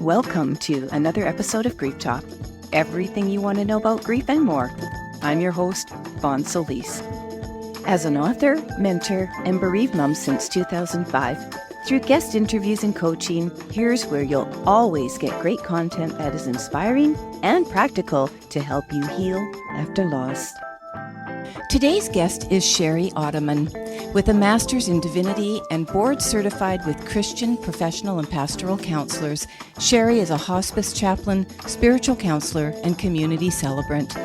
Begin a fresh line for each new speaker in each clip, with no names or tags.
Welcome to another episode of Grief Talk. Everything you want to know about grief and more. I'm your host, Vaughn Solis. As an author, mentor, and bereaved mom since 2005, through guest interviews and coaching, here's where you'll always get great content that is inspiring and practical to help you heal after loss. Today's guest is Shari Otteman. With a master's in Divinity and Board Certified with Christian, professional, and pastoral counselors, Shari is a hospice chaplain, spiritual counselor, and community celebrant.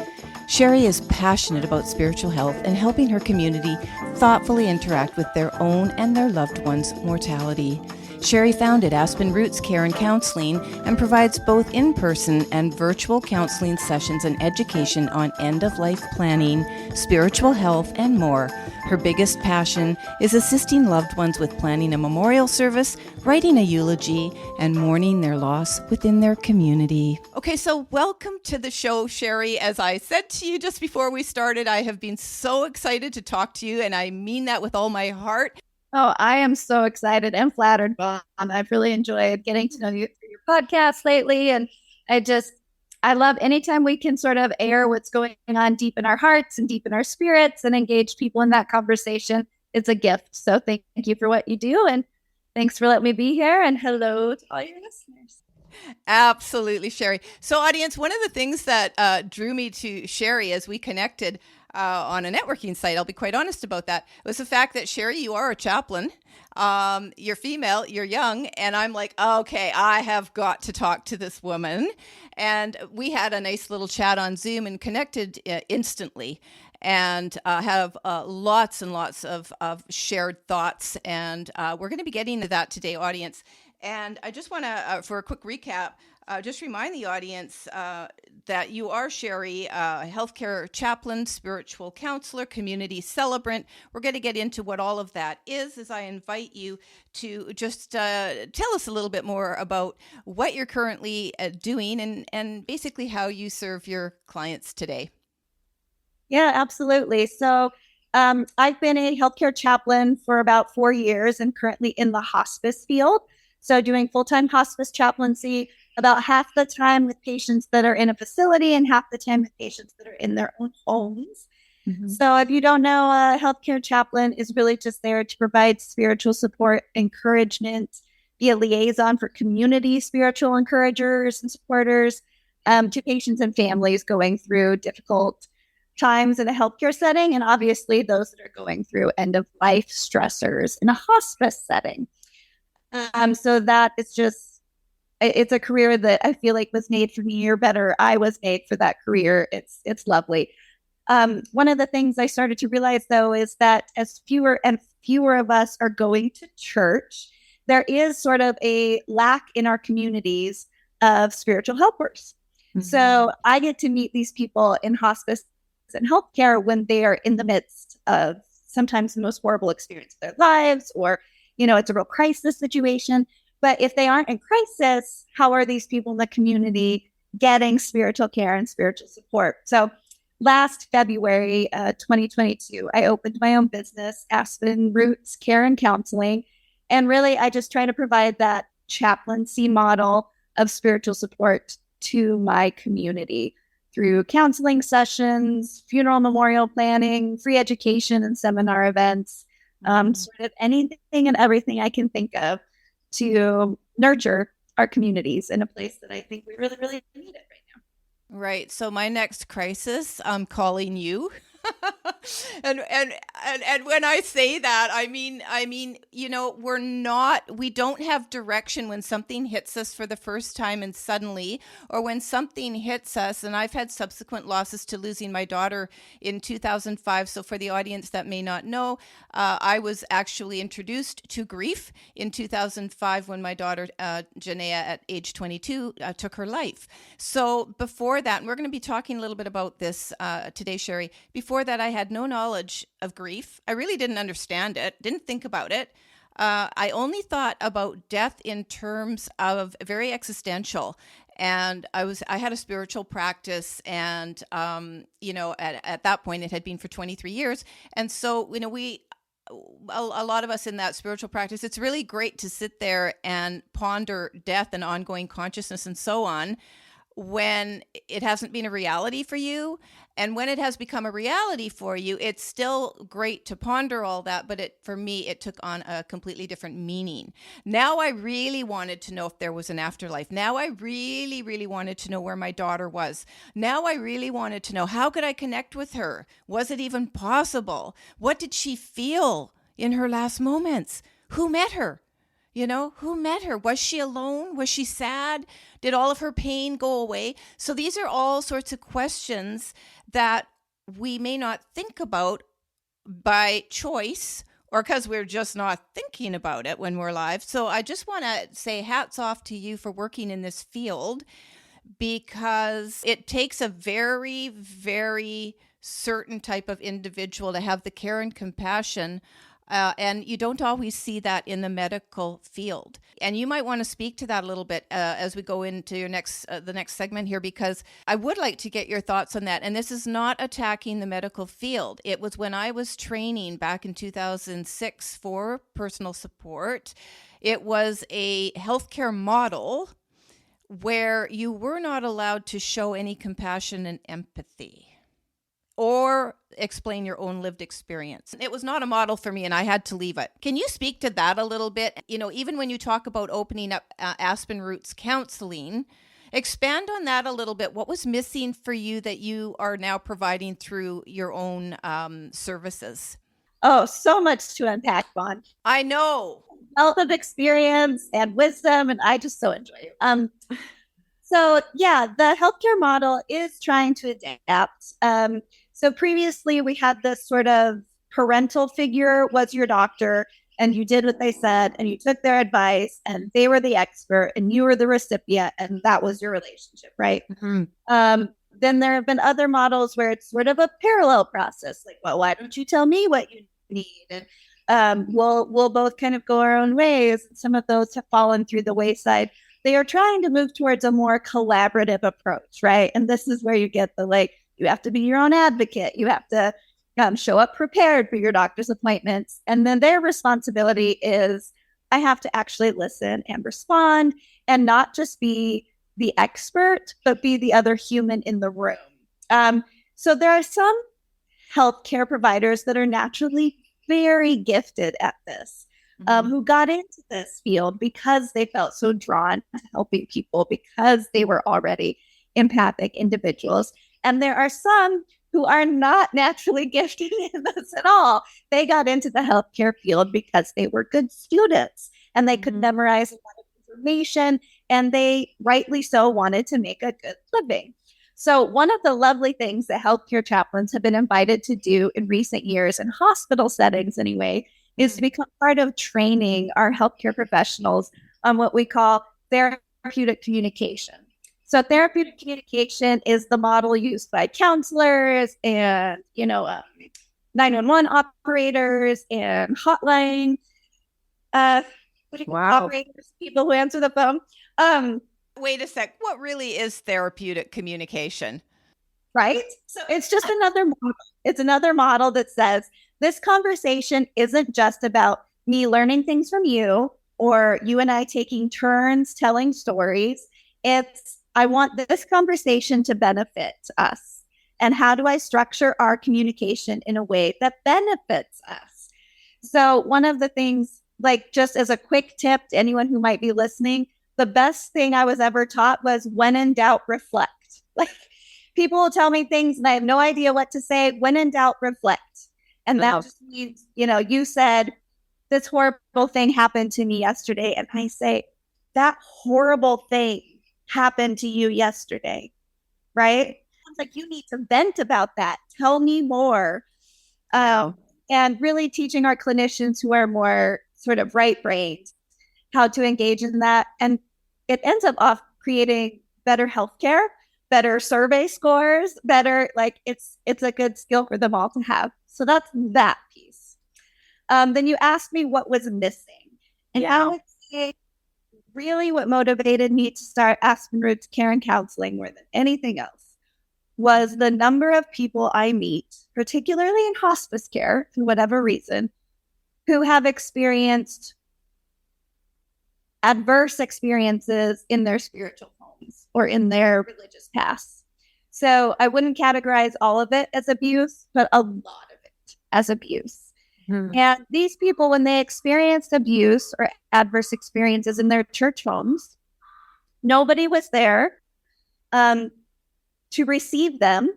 Shari is passionate about spiritual health and helping her community thoughtfully interact with their own and their loved ones' mortality. Shari founded Aspen Roots Care and Counseling and provides both in-person and virtual counseling sessions and education on end-of-life planning, spiritual health, and more. Her biggest passion is assisting loved ones with planning a memorial service, writing a eulogy, and mourning their loss within their community. Okay, so welcome to the show, Shari. As I said to you just before we started, I have been so excited to talk to you, and I mean that with all my heart.
Oh, I am so excited and flattered, Vaughn. I've really enjoyed getting to know you through your podcast lately. And I love anytime we can sort of air what's going on deep in our hearts and deep in our spirits and engage people in that conversation. It's a gift. So thank you for what you do. And thanks for letting me be here. And hello to all your listeners.
Absolutely, Shari. So audience, one of the things that drew me to Shari as we connected on a networking site, I'll be quite honest about that, was the fact that, Shari, you are a chaplain. You're female, you're young, and I'm like, okay, I have got to talk to this woman. And we had a nice little chat on Zoom and connected instantly, and have lots and lots of shared thoughts. And we're going to be getting to that today, audience. And I just want to, for a quick recap, just remind the audience that you are, Shari, a healthcare chaplain, spiritual counselor, community celebrant. We're going to get into what all of that is as I invite you to just tell us a little bit more about what you're currently doing and basically how you serve your clients today.
Yeah, absolutely. So I've been a healthcare chaplain for about 4 years and currently in the hospice field. So doing full-time hospice chaplaincy, about half the time with patients that are in a facility and half the time with patients that are in their own homes. Mm-hmm. So if you don't know, a healthcare chaplain is really just there to provide spiritual support, encouragement, be a liaison for community spiritual encouragers and supporters to patients and families going through difficult times in a healthcare setting, and obviously those that are going through end-of-life stressors in a hospice setting. So that is just, it's a career that I feel like was made for me, or better, I was made for that career. It's lovely. One of the things I started to realize, though, is that as fewer and fewer of us are going to church, there is sort of a lack in our communities of spiritual helpers. Mm-hmm. So I get to meet these people in hospice and healthcare when they are in the midst of sometimes the most horrible experience of their lives, or it's a real crisis situation. But if they aren't in crisis, how are these people in the community getting spiritual care and spiritual support? So last February, 2022, I opened my own business, Aspen Roots Care and Counseling. And really, I just try to provide that chaplaincy model of spiritual support to my community through counseling sessions, funeral memorial planning, free education and seminar events, sort of anything and everything I can think of to nurture our communities in a place that I think we really, really need it right now.
Right. So my next crisis, I'm calling you. and when I say that, I mean, we don't have direction when something hits us for the first time and suddenly, or when something hits us. And I've had subsequent losses to losing my daughter in 2005. So for the audience that may not know, I was actually introduced to grief in 2005 when my daughter, Janaea, at age 22, took her life. So before that, and we're going to be talking a little bit about this today, Shari, before that, I had no knowledge of grief. I really didn't understand it, didn't think about it. I only thought about death in terms of very existential. And I had a spiritual practice, and at that point it had been for 23 years. And so, a lot of us in that spiritual practice, it's really great to sit there and ponder death and ongoing consciousness and so on when it hasn't been a reality for you. And when it has become a reality for you, it's still great to ponder all that. But for me, it took on a completely different meaning. Now I really wanted to know if there was an afterlife. Now I really, really wanted to know where my daughter was. Now I really wanted to know, how could I connect with her? Was it even possible? What did she feel in her last moments? Who met her? Who met her? Was she alone? Was she sad? Did all of her pain go away? So these are all sorts of questions that we may not think about by choice or because we're just not thinking about it when we're alive. So I just want to say hats off to you for working in this field, because it takes a very, very certain type of individual to have the care and compassion. And you don't always see that in the medical field. And you might want to speak to that a little bit as we go into your the next segment here, because I would like to get your thoughts on that. And this is not attacking the medical field. It was when I was training back in 2006 for personal support. It was a healthcare model where you were not allowed to show any compassion and empathy or explain your own lived experience. It was not a model for me, and I had to leave it. Can you speak to that a little bit? Even when you talk about opening up Aspen Roots Counseling, expand on that a little bit. What was missing for you that you are now providing through your own services?
Oh, so much to unpack, Vaughn.
I know.
Wealth of experience and wisdom, and I just so enjoy it. So yeah, the healthcare model is trying to adapt. So previously we had this sort of parental figure was your doctor, and you did what they said, and you took their advice, and they were the expert, and you were the recipient, and that was your relationship, right? Mm-hmm. Then there have been other models where it's sort of a parallel process, like, well, why don't you tell me what you need? And we'll both kind of go our own ways. Some of those have fallen through the wayside. They are trying to move towards a more collaborative approach, right? And this is where you get you have to be your own advocate. You have to show up prepared for your doctor's appointments. And then their responsibility is, I have to actually listen and respond and not just be the expert, but be the other human in the room. So there are some healthcare providers that are naturally very gifted at this, who got into this field because they felt so drawn to helping people, because they were already empathic individuals. And there are some who are not naturally gifted in this at all. They got into the healthcare field because they were good students and they could memorize a lot of information, and they rightly so wanted to make a good living. So one of the lovely things that healthcare chaplains have been invited to do in recent years, in hospital settings anyway, is to become part of training our healthcare professionals on what we call therapeutic communication. So therapeutic communication is the model used by counselors and, 911 operators and hotline operators, people who answer the phone.
Wait a sec. What really is therapeutic communication?
Right? So it's just another model. It's another model that says this conversation isn't just about me learning things from you or you and I taking turns telling stories. It's, I want this conversation to benefit us. And how do I structure our communication in a way that benefits us? So one of the things, like just as a quick tip to anyone who might be listening, the best thing I was ever taught was, when in doubt, reflect. Like, people will tell me things and I have no idea what to say. When in doubt, reflect. And that just means, you said this horrible thing happened to me yesterday. And I say, that horrible thing happened to you yesterday, right? It's like, you need to vent about that. Tell me more. And really teaching our clinicians who are more sort of right-brained how to engage in that. And it ends up creating better healthcare, better survey scores, better, it's a good skill for them all to have. So that's that piece. Then you asked me what was missing. And I would say really what motivated me to start Aspen Roots Care and Counseling more than anything else was the number of people I meet, particularly in hospice care, for whatever reason, who have experienced adverse experiences in their spiritual homes or in their religious past. So I wouldn't categorize all of it as abuse, but a lot of it as abuse. And these people, when they experienced abuse or adverse experiences in their church homes, nobody was there to receive them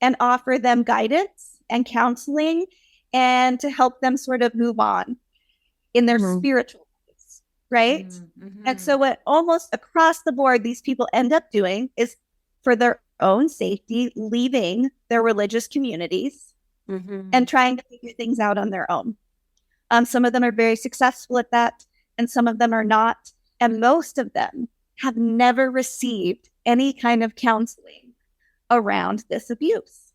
and offer them guidance and counseling and to help them sort of move on in their spiritual lives, right? And so what almost across the board these people end up doing is, for their own safety, leaving their religious communities and trying to figure things out on their own. Some of them are very successful at that, and some of them are not. And most of them have never received any kind of counseling around this abuse.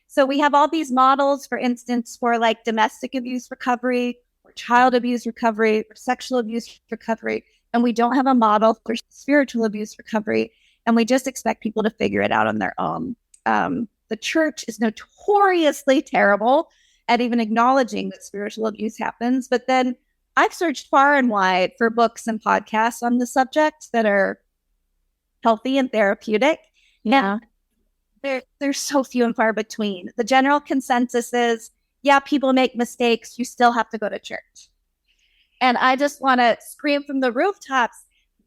So we have all these models, for instance, for like domestic abuse recovery or child abuse recovery or sexual abuse recovery. And we don't have a model for spiritual abuse recovery. And we just expect people to figure it out on their own. The church is notoriously terrible at even acknowledging that spiritual abuse happens. But then I've searched far and wide for books and podcasts on the subject that are healthy and therapeutic. Yeah. They're so few and far between. The general consensus is, yeah, people make mistakes. You still have to go to church. And I just want to scream from the rooftops,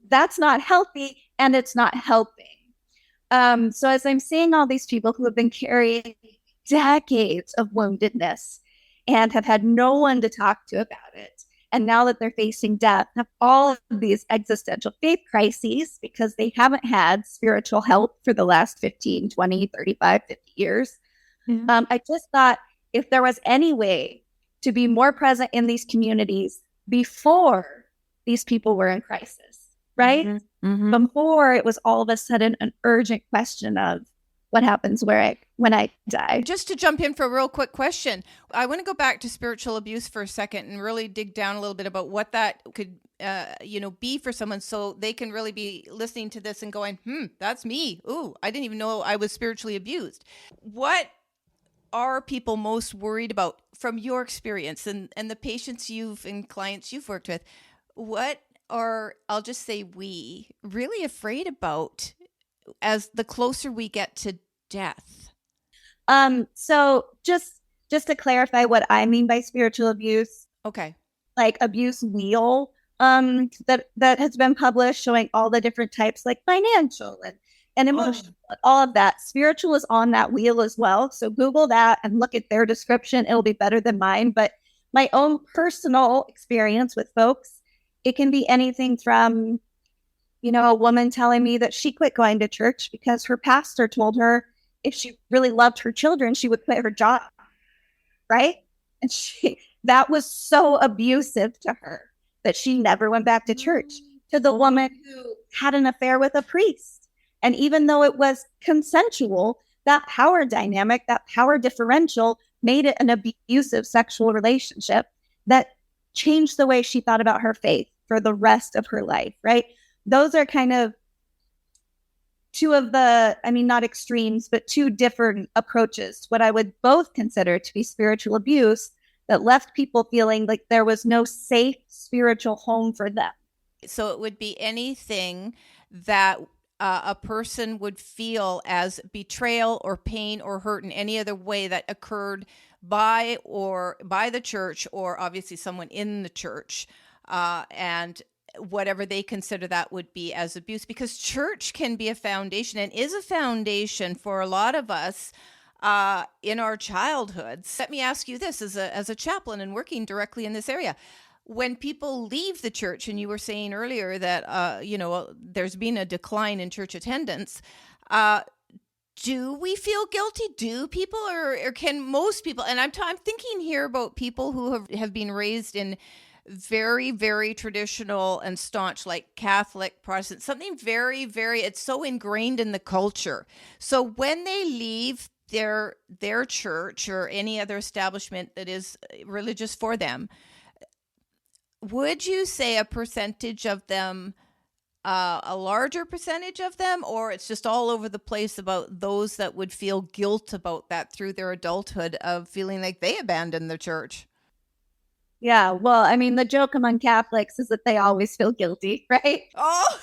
that's not healthy and it's not helping. So as I'm seeing all these people who have been carrying decades of woundedness and have had no one to talk to about it, and now that they're facing death, have all of these existential faith crises because they haven't had spiritual help for the last 15, 20, 35, 50 years. I just thought if there was any way to be more present in these communities before these people were in crisis, right? Before it was all of a sudden an urgent question of what happens when I die.
Just to jump in for a real quick question, I want to go back to spiritual abuse for a second and really dig down a little bit about what that could be for someone, so they can really be listening to this and going, that's me. Ooh, I didn't even know I was spiritually abused. What are people most worried about from your experience and the patients and clients you've worked with? What are, I'll just say, we really afraid about as the closer we get to death?
So just to clarify what I mean by spiritual abuse.
Okay.
Like abuse wheel that has been published showing all the different types, like financial and emotional, all of that. Spiritual is on that wheel as well. So Google that and look at their description. It'll be better than mine. But my own personal experience with folks, it can be anything from, a woman telling me that she quit going to church because her pastor told her if she really loved her children, she would quit her job, right? And that was so abusive to her that she never went back to church. To the woman who had an affair with a priest. And even though it was consensual, that power dynamic, that power differential made it an abusive sexual relationship that changed the way she thought about her faith for the rest of her life, right? Those are kind of two of the, not extremes, but two different approaches, what I would both consider to be spiritual abuse that left people feeling like there was no safe spiritual home for them.
So it would be anything that a person would feel as betrayal or pain or hurt in any other way that occurred by the church, or obviously someone in the church, and whatever they consider that would be as abuse, because church can be a foundation and is a foundation for a lot of us in our childhoods. Let me ask you this, as a chaplain and working directly in this area. When people leave the church, and you were saying earlier that, there's been a decline in church attendance, do we feel guilty? Do people, or can most people, and I'm thinking here about people who have been raised in very, very traditional and staunch, like Catholic, Protestant, something very, very, it's so ingrained in the culture. So when they leave their church or any other establishment that is religious for them, would you say a percentage of them, a larger percentage of them, or it's just all over the place about those that would feel guilt about that through their adulthood of feeling like they abandoned the church?
Yeah. Well, I mean, the joke among Catholics is that they always feel guilty, right?
Oh,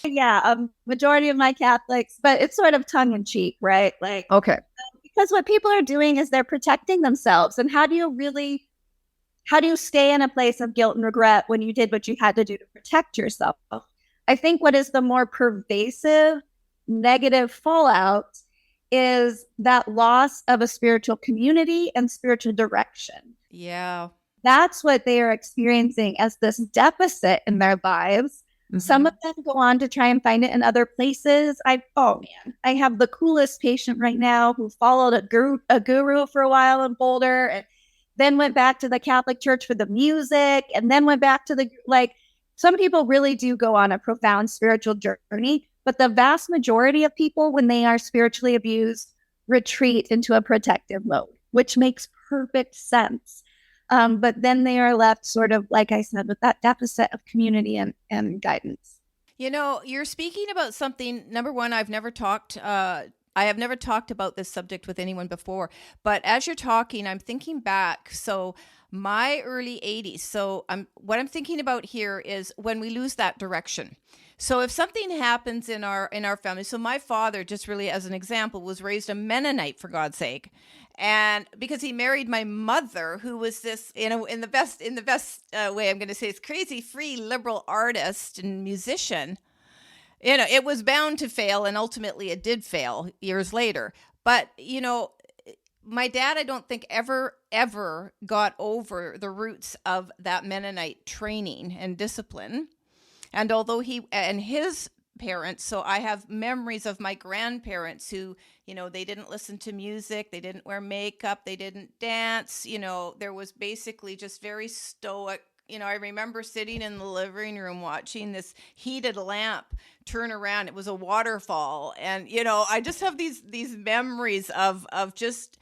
Yeah. Majority of my Catholics, but it's sort of tongue in cheek, right? Like,
Okay.
because what people are doing is they're protecting themselves. And how do you stay in a place of guilt and regret when you did what you had to do to protect yourself? I think what is the more pervasive negative fallout is that loss of a spiritual community and spiritual direction.
yeah.
That's what they are experiencing as this deficit in their lives.
Mm-hmm.
Some of them go on to try and find it in other places. I have the coolest patient right now who followed a guru for a while in Boulder and then went back to the Catholic Church for the music and then went back to some people really do go on a profound spiritual journey, but the vast majority of people, when they are spiritually abused, retreat into a protective mode, which makes perfect sense. But then they are left sort of, like I said, with that deficit of community and guidance.
You know, you're speaking about something, number one, I have never talked about this subject with anyone before, but as you're talking, I'm thinking back. So my early 80s. So what I'm thinking about here is when we lose that direction. So if something happens in our family, so my father, just really as an example, was raised a Mennonite, for God's sake. And because he married my mother, who was this, in the best way I'm going to say, is crazy, free, liberal artist and musician. It was bound to fail, and ultimately it did fail years later. But, my dad, I don't think ever got over the roots of that Mennonite training and discipline. And although his parents, so I have memories of my grandparents who, they didn't listen to music, they didn't wear makeup, they didn't dance, there was basically just very stoic. I remember sitting in the living room watching this heated lamp turn around. It was a waterfall. And, I just have these memories of just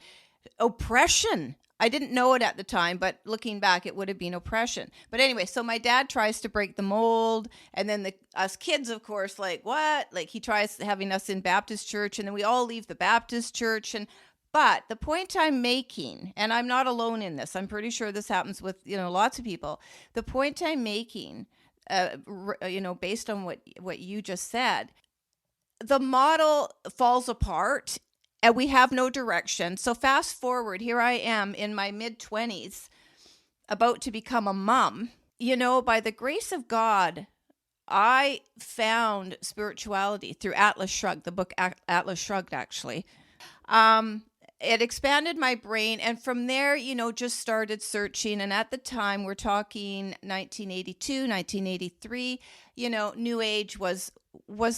oppression. I didn't know it at the time, but looking back, it would have been oppression. But anyway, so my dad tries to break the mold. And then us kids, of course, like, what? Like, he tries having us in Baptist church. And then we all leave the Baptist church. But the point I'm making, and I'm not alone in this, I'm pretty sure this happens with, lots of people. The point I'm making, based on what you just said, the model falls apart and we have no direction. So fast forward, here I am in my mid-20s, about to become a mom. By the grace of God, I found spirituality through Atlas Shrugged, the book Atlas Shrugged, actually. It expanded my brain, and from there, just started searching. And at the time, we're talking 1982, 1983, New Age was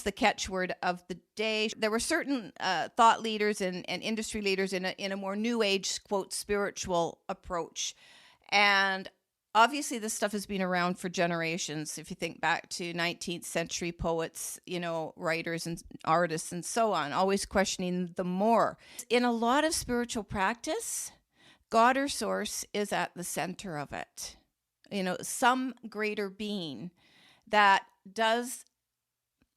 the catchword of the day. There were certain thought leaders and industry leaders in a more New Age, quote, spiritual approach. And obviously, this stuff has been around for generations. If you think back to 19th century poets, writers and artists and so on, always questioning the more. In a lot of spiritual practice, God or source is at the center of it. Some greater being that does,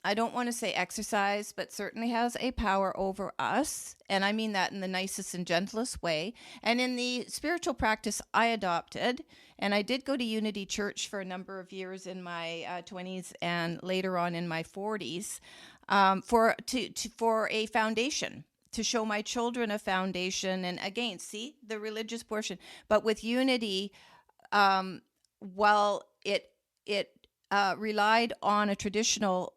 I don't want to say exercise, but certainly has a power over us. And I mean that in the nicest and gentlest way. And in the spiritual practice I adopted, and I did go to Unity Church for a number of years in my 20s and later on in my 40s, for a foundation, to show my children a foundation. And again, see the religious portion. But with Unity, while it relied on a traditional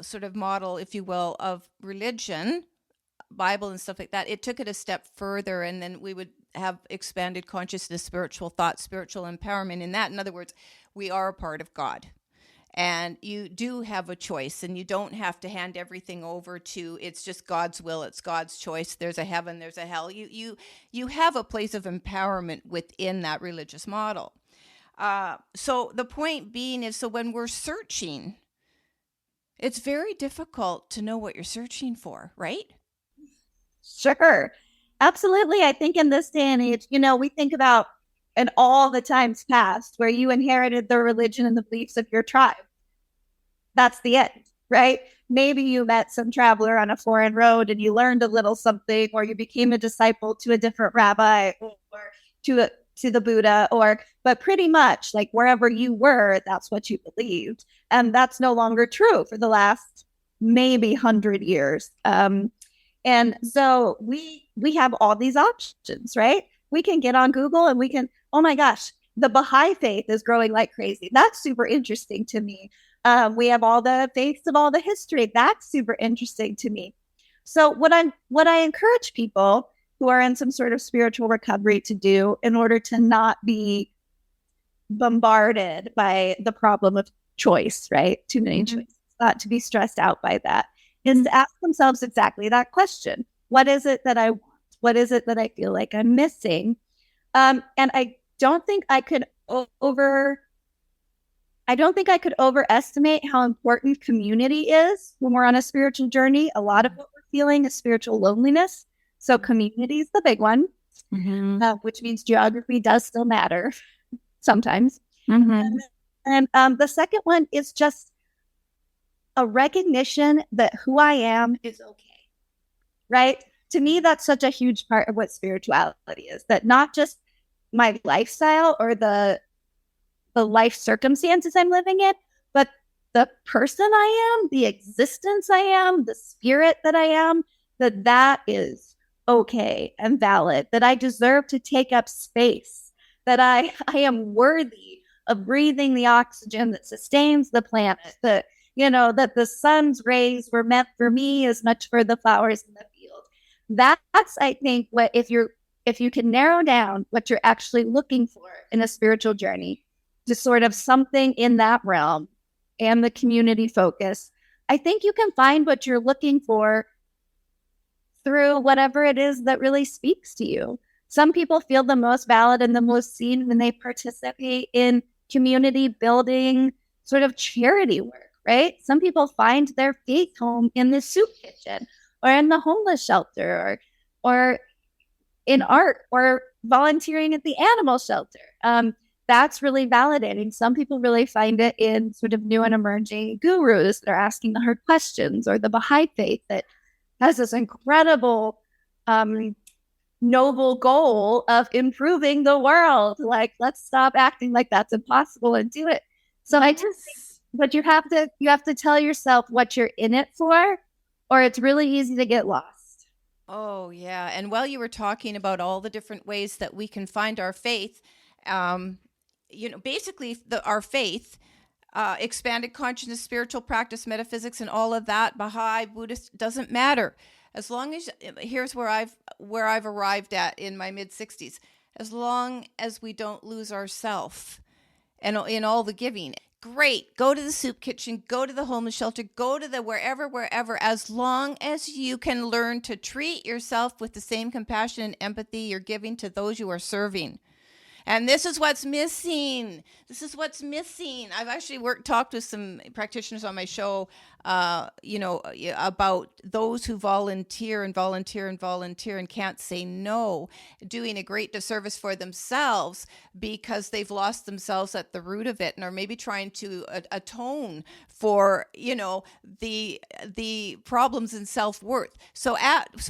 sort of model, if you will, of religion, Bible and stuff like that, it took it a step further. And then we would have expanded consciousness, spiritual thought, spiritual empowerment in that. In other words, we are a part of God. And you do have a choice, and you don't have to hand everything over to, it's just God's will, it's God's choice. There's a heaven, there's a hell. You have a place of empowerment within that religious model. So the point being is, so when we're searching, it's very difficult to know what you're searching for, right?
Sure. Absolutely. I think in this day and age, we think about in all the times past where you inherited the religion and the beliefs of your tribe. That's the end, right? Maybe you met some traveler on a foreign road and you learned a little something, or you became a disciple to a different rabbi, or to to the Buddha, but pretty much like wherever you were, that's what you believed. And that's no longer true for the last maybe 100 years. And so we have all these options, right? We can get on Google and we can, oh my gosh, the Baha'i faith is growing like crazy. That's super interesting to me. We have all the faiths of all the history. That's super interesting to me. So what I encourage people who are in some sort of spiritual recovery to do in order to not be bombarded by the problem of choice, right? Too many choices, not to be stressed out by that, is to ask themselves exactly that question. What is it that I want? What is it that I feel like I'm missing? And I don't think I could overestimate how important community is when we're on a spiritual journey. A lot of what we're feeling is spiritual loneliness. So community is the big one, which means geography does still matter sometimes. And the second one is just a recognition that who I am is okay, right? To me, that's such a huge part of what spirituality is, that not just my lifestyle or the life circumstances I'm living in, but the person I am, the existence I am, the spirit that I am, that is okay and valid, that I deserve to take up space, that I am worthy of breathing the oxygen that sustains the planet, that the sun's rays were meant for me as much for the flowers in the field. That's, I think, what if you can narrow down what you're actually looking for in a spiritual journey, to sort of something in that realm and the community focus, I think you can find what you're looking for through whatever it is that really speaks to you. Some people feel the most valid and the most seen when they participate in community building, sort of charity work, right? Some people find their faith home in the soup kitchen or in the homeless shelter or in art or volunteering at the animal shelter. That's really validating. Some people really find it in sort of new and emerging gurus that are asking the hard questions, or the Baha'i faith that has this incredible, noble goal of improving the world. Like, let's stop acting like that's impossible and do it. So I just think, but you have to tell yourself what you're in it for, or it's really easy to get lost.
Oh, yeah. And while you were talking about all the different ways that we can find our faith, basically our faith, expanded consciousness, spiritual practice, metaphysics, and all of that, Baha'i, Buddhist, doesn't matter. As long as, here's where I've arrived at in my mid-60s, as long as we don't lose ourself and in all the giving. Great. Go to the soup kitchen, go to the homeless shelter, go to the wherever, as long as you can learn to treat yourself with the same compassion and empathy you're giving to those you are serving. And this is what's missing. I've actually talked with some practitioners on my show, about those who volunteer and can't say no, doing a great disservice for themselves because they've lost themselves at the root of it, and are maybe trying to atone for, the problems in self-worth. So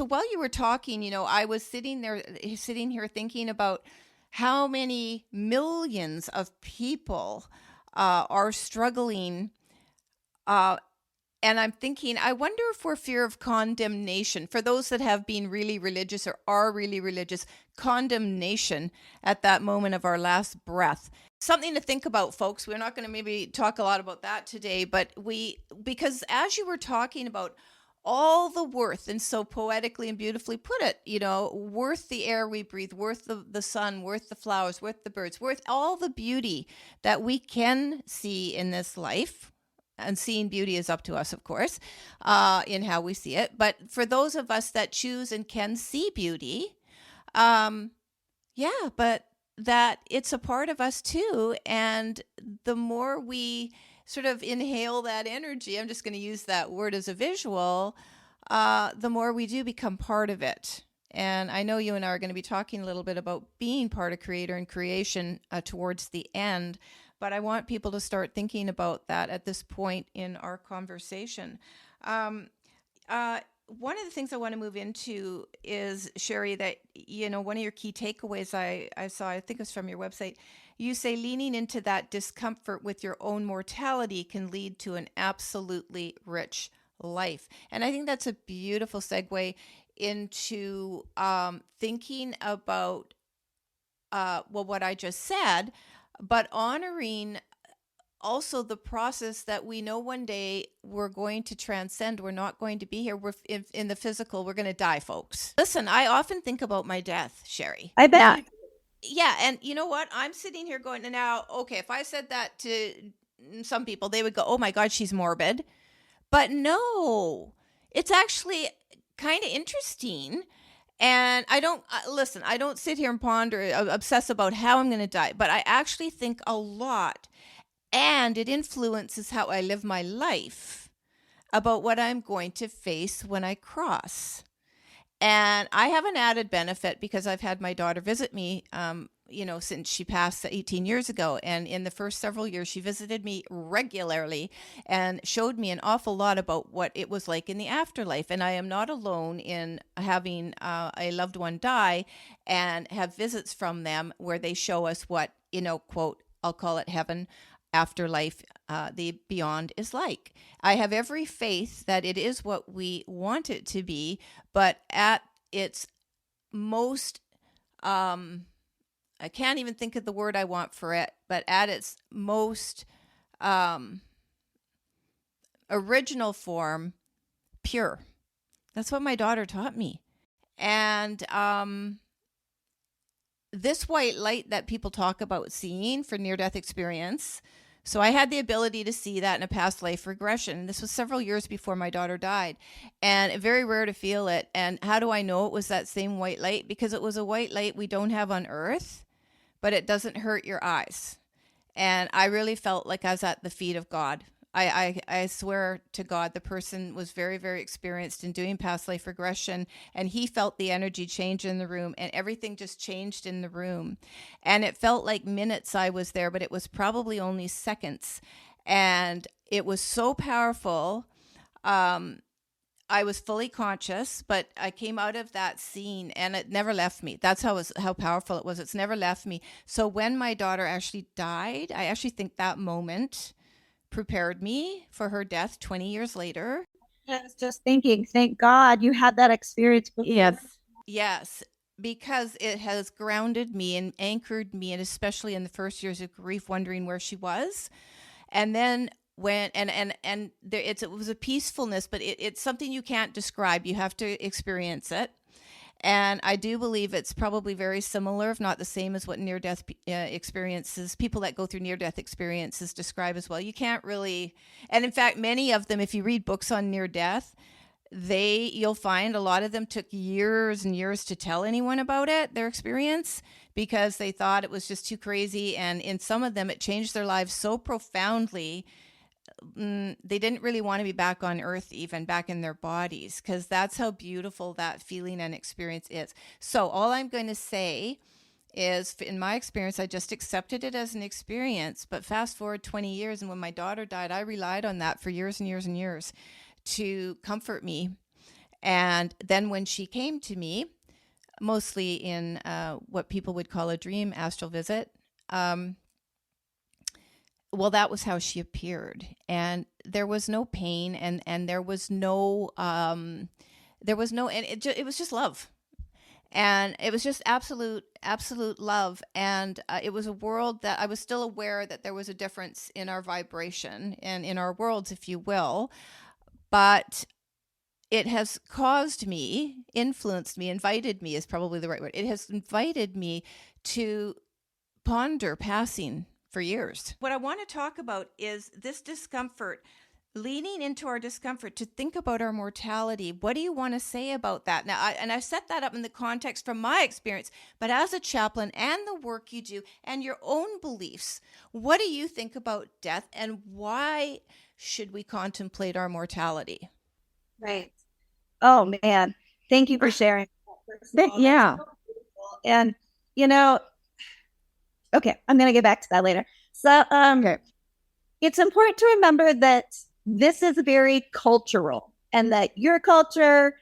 while you were talking, I was sitting here thinking about how many millions of people are struggling. And I'm thinking, I wonder if we're fear of condemnation. For those that have been really religious or are really religious, condemnation at that moment of our last breath. Something to think about, folks. We're not going to maybe talk a lot about that today, but because as you were talking about all the worth, and so poetically and beautifully put it, worth the air we breathe, worth the sun, worth the flowers, worth the birds, worth all the beauty that we can see in this life. And seeing beauty is up to us, of course, in how we see it. But for those of us that choose and can see beauty, but that it's a part of us too. And the more we sort of inhale that energy, I'm just going to use that word as a visual, the more we do become part of it. And I know you and I are going to be talking a little bit about being part of Creator and creation towards the end, but I want people to start thinking about that at this point in our conversation. one of the things I want to move into is, Shari, that, one of your key takeaways I saw, I think it was from your website, you say leaning into that discomfort with your own mortality can lead to an absolutely rich life. And I think that's a beautiful segue into thinking about, what I just said, but honoring also the process that we know one day we're going to transcend. We're not going to be here. We're in the physical. We're going to die, folks. Listen, I often think about my death, Shari.
I bet.
Yeah. And you know what? I'm sitting here going, now, okay, if I said that to some people, they would go, oh my God, she's morbid. But no, it's actually kind of interesting. And I don't listen, I don't sit here and ponder, obsess about how I'm going to die, but I actually think a lot. And it influences how I live my life about what I'm going to face when I cross. And I have an added benefit because I've had my daughter visit me, since she passed 18 years ago. And in the first several years, she visited me regularly and showed me an awful lot about what it was like in the afterlife. And I am not alone in having a loved one die and have visits from them where they show us what, quote, I'll call it heaven, afterlife, the beyond is like. I have every faith that it is what we want it to be, but at its most, I can't even think of the word I want for it, but at its most original form, pure. That's what my daughter taught me. And this white light that people talk about seeing for near-death experience, so I had the ability to see that in a past life regression. This was several years before my daughter died, and very rare to feel it. And how do I know it was that same white light? Because it was a white light we don't have on Earth, but it doesn't hurt your eyes. And I really felt like I was at the feet of God. I swear to God, the person was very, very experienced in doing past life regression, and he felt the energy change in the room, and everything just changed in the room. And it felt like minutes I was there, but it was probably only seconds. And it was so powerful. I was fully conscious, but I came out of that scene and it never left me. That's how powerful it was. It's never left me. So when my daughter actually died, I actually think that moment prepared me for her death 20 years later.
I was just thinking, thank God you had that experience before.
Yes, because it has grounded me and anchored me, and especially in the first years of grief, wondering where she was. And then when there, it was a peacefulness, but it's something you can't describe. You have to experience it. And I do believe it's probably very similar, if not the same, as what near-death experiences, people that go through near-death experiences describe as well. You can't really, and in fact, many of them, if you read books on near-death, you'll find a lot of them took years and years to tell anyone about it, their experience, because they thought it was just too crazy. And in some of them, it changed their lives so profoundly they didn't really want to be back on Earth, even back in their bodies, because that's how beautiful that feeling and experience is. So all I'm going to say is, in my experience, I just accepted it as an experience. But fast forward 20 years, and when my daughter died, I relied on that for years and years and years to comfort me. And then when she came to me, mostly in what people would call a dream astral visit, well, that was how she appeared, and there was no pain, and there was no, and it was just love, and it was just absolute love, and it was a world that I was still aware that there was a difference in our vibration and in our worlds, if you will, but it has caused me, influenced me, invited me is probably the right word. It has invited me to ponder passing for years. What I want to talk about is this discomfort, leaning into our discomfort to think about our mortality. What do you want to say about that? Now, I've set that up in the context from my experience, but as a chaplain and the work you do and your own beliefs, what do you think about death, and why should we contemplate our mortality?
Right. Oh man, thank you for sharing. Yeah. And okay, I'm going to get back to that later. So, okay. It's important to remember that this is very cultural. and that your culture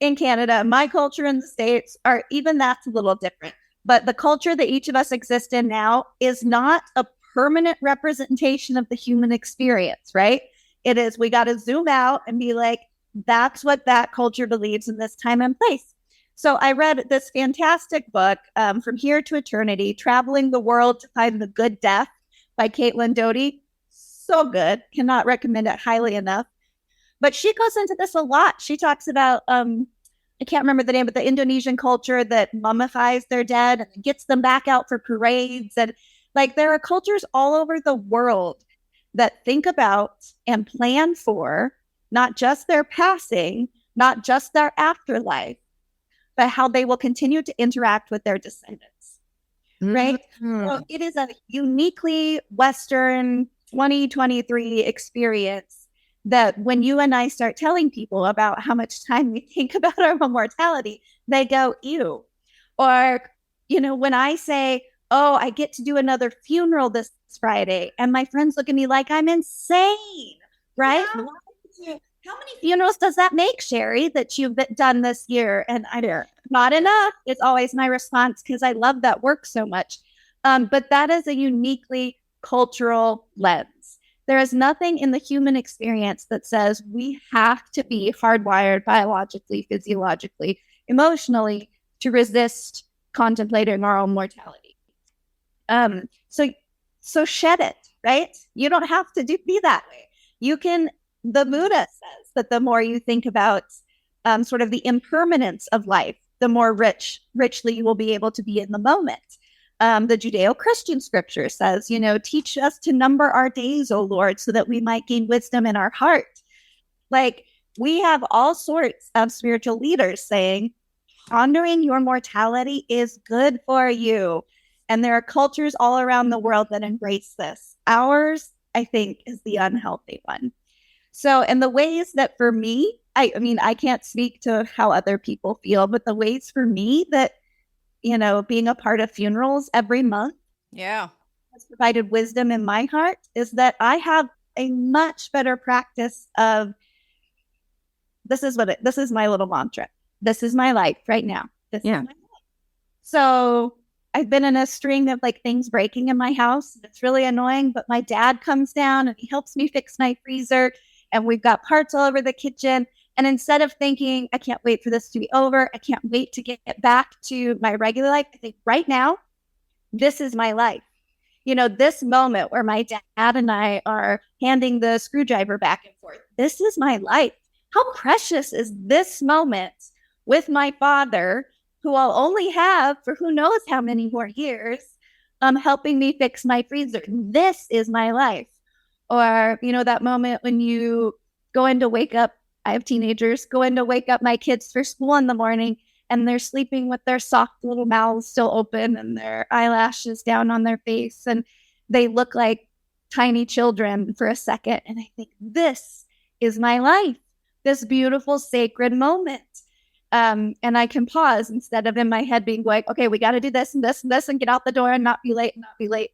in Canada, my culture in the States, are even that's a little different. But the culture that each of us exist in now is not a permanent representation of the human experience, right? It is, we got to zoom out and be like, that's what that culture believes in this time and place. So I read this fantastic book, From Here to Eternity, Traveling the World to Find the Good Death by Caitlin Doty. So good. Cannot recommend it highly enough. But she goes into this a lot. She talks about, I can't remember the name, but the Indonesian culture that mummifies their dead and gets them back out for parades. And like, there are cultures all over the world that think about and plan for not just their passing, not just their afterlife, but how they will continue to interact with their descendants, right? So it is a uniquely Western 2023 experience that when you and I start telling people about how much time we think about our mortality, they go, ew. Or, you know, when I say, oh, I get to do another funeral this Friday, and my friends look at me like I'm insane, right? Yeah. How many funerals does that make, Shari, that you've done this year? And not enough. It's always my response because I love that work so much. But that is a uniquely cultural lens. There is nothing in the human experience that says we have to be hardwired biologically, physiologically, emotionally to resist contemplating our own mortality. So shed it, right? You don't have to be that way. You can. The Buddha says that the more you think about sort of the impermanence of life, the more richly you will be able to be in the moment. The Judeo-Christian scripture says, you know, teach us to number our days, O Lord, so that we might gain wisdom in our heart. Like, we have all sorts of spiritual leaders saying, pondering your mortality is good for you. And there are cultures all around the world that embrace this. Ours, I think, is the unhealthy one. So, and the ways that for me, I mean, I can't speak to how other people feel, but the ways for me that, you know, being a part of funerals every month has provided wisdom in my heart is that I have a much better practice of, this is my little mantra. This is my life right now. This is my life. So I've been in a string of like things breaking in my house. It's really annoying, but my dad comes down and he helps me fix my freezer. And we've got parts all over the kitchen. And instead of thinking, I can't wait for this to be over, I can't wait to get back to my regular life, I think right now, this is my life. You know, this moment where my dad and I are handing the screwdriver back and forth, this is my life. How precious is this moment with my father, who I'll only have for who knows how many more years, helping me fix my freezer. This is my life. Or, you know, that moment when you go in to wake up, I have teenagers, go in to wake up my kids for school in the morning, and they're sleeping with their soft little mouths still open and their eyelashes down on their face. And they look like tiny children for a second. And I think, this is my life, this beautiful, sacred moment. And I can pause instead of in my head being like, okay, we got to do this and this and this and get out the door and not be late and not be late.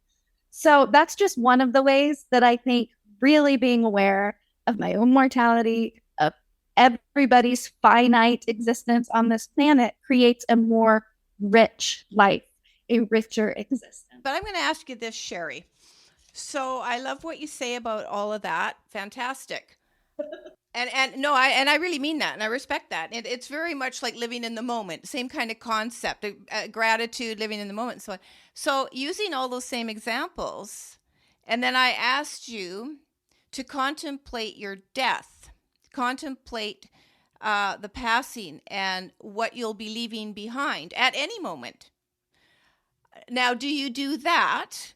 So that's just one of the ways that I think really being aware of my own mortality, of everybody's finite existence on this planet, creates a more rich life, a richer existence.
But I'm going to ask you this, Shari. So I love what you say about all of that. Fantastic. And I really mean that, and I respect that. It's very much like living in the moment, same kind of concept, gratitude, living in the moment, and so on. So using all those same examples, and then I asked you to contemplate your death, contemplate the passing and what you'll be leaving behind at any moment. Now, do you do that?